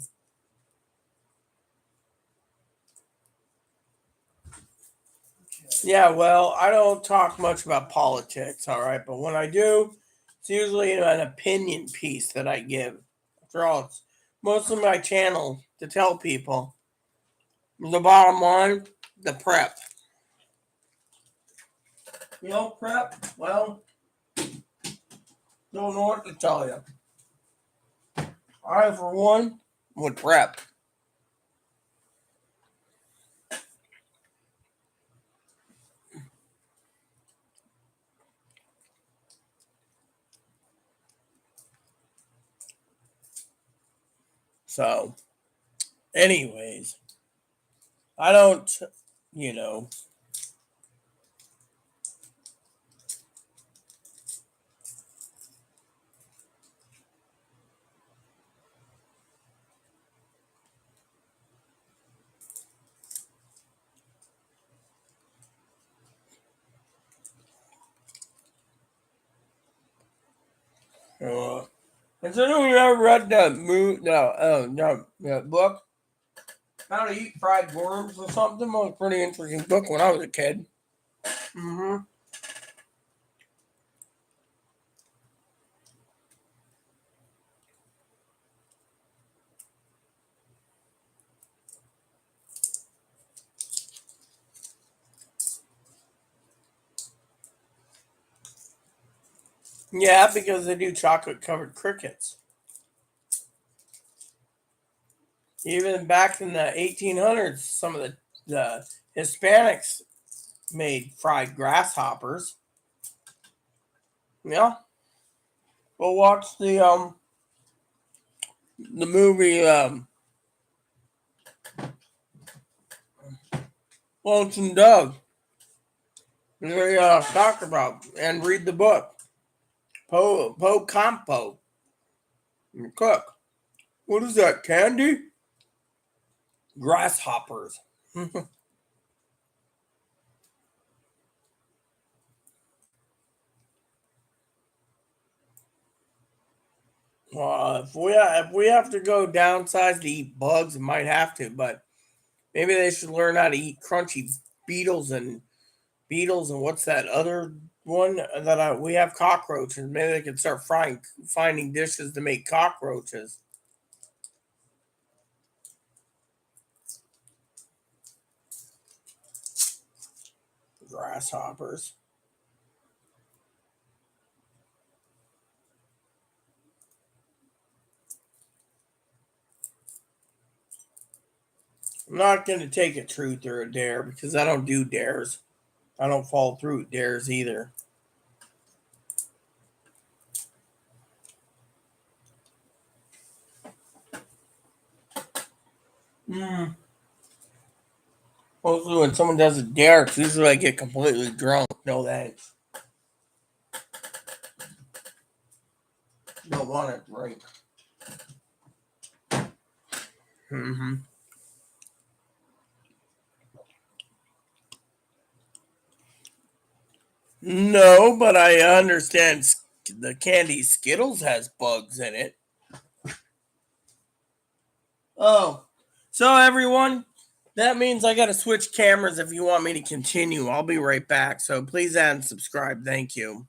Yeah, well, I don't talk much about politics, all right? But when I do, it's usually an opinion piece that I give. After all, it's most of my channel to tell people the bottom line, the prep. Prep, well, don't know what to tell you. I, for one, would prep. So, anyways, I don't, you know. Has anyone ever read the book, How to Eat Fried Worms or something? It was a pretty interesting book when I was a kid. Mm-hmm. Yeah, because they do chocolate-covered crickets. Even back in the 1800s, some of the Hispanics made fried grasshoppers. Yeah. We'll watch the movie Lonesome Dove. They talk about and read the book. Po Campo. Cook. What is that, candy? Grasshoppers. If we have to go downsize to eat bugs, we might have to, but maybe they should learn how to eat crunchy beetles and what's that other one that we have cockroaches. Maybe they could start finding dishes to make cockroaches. grasshoppers. I'm not going to take a truth or a dare because I don't do dares. I don't follow through with dares either. Mostly when someone does a dare, it's usually I get completely drunk. No thanks. Don't want to drink. Mm-hmm. No, but I understand the candy Skittles has bugs in it. Oh, so everyone, that means I got to switch cameras if you want me to continue. I'll be right back. So please add and subscribe. Thank you.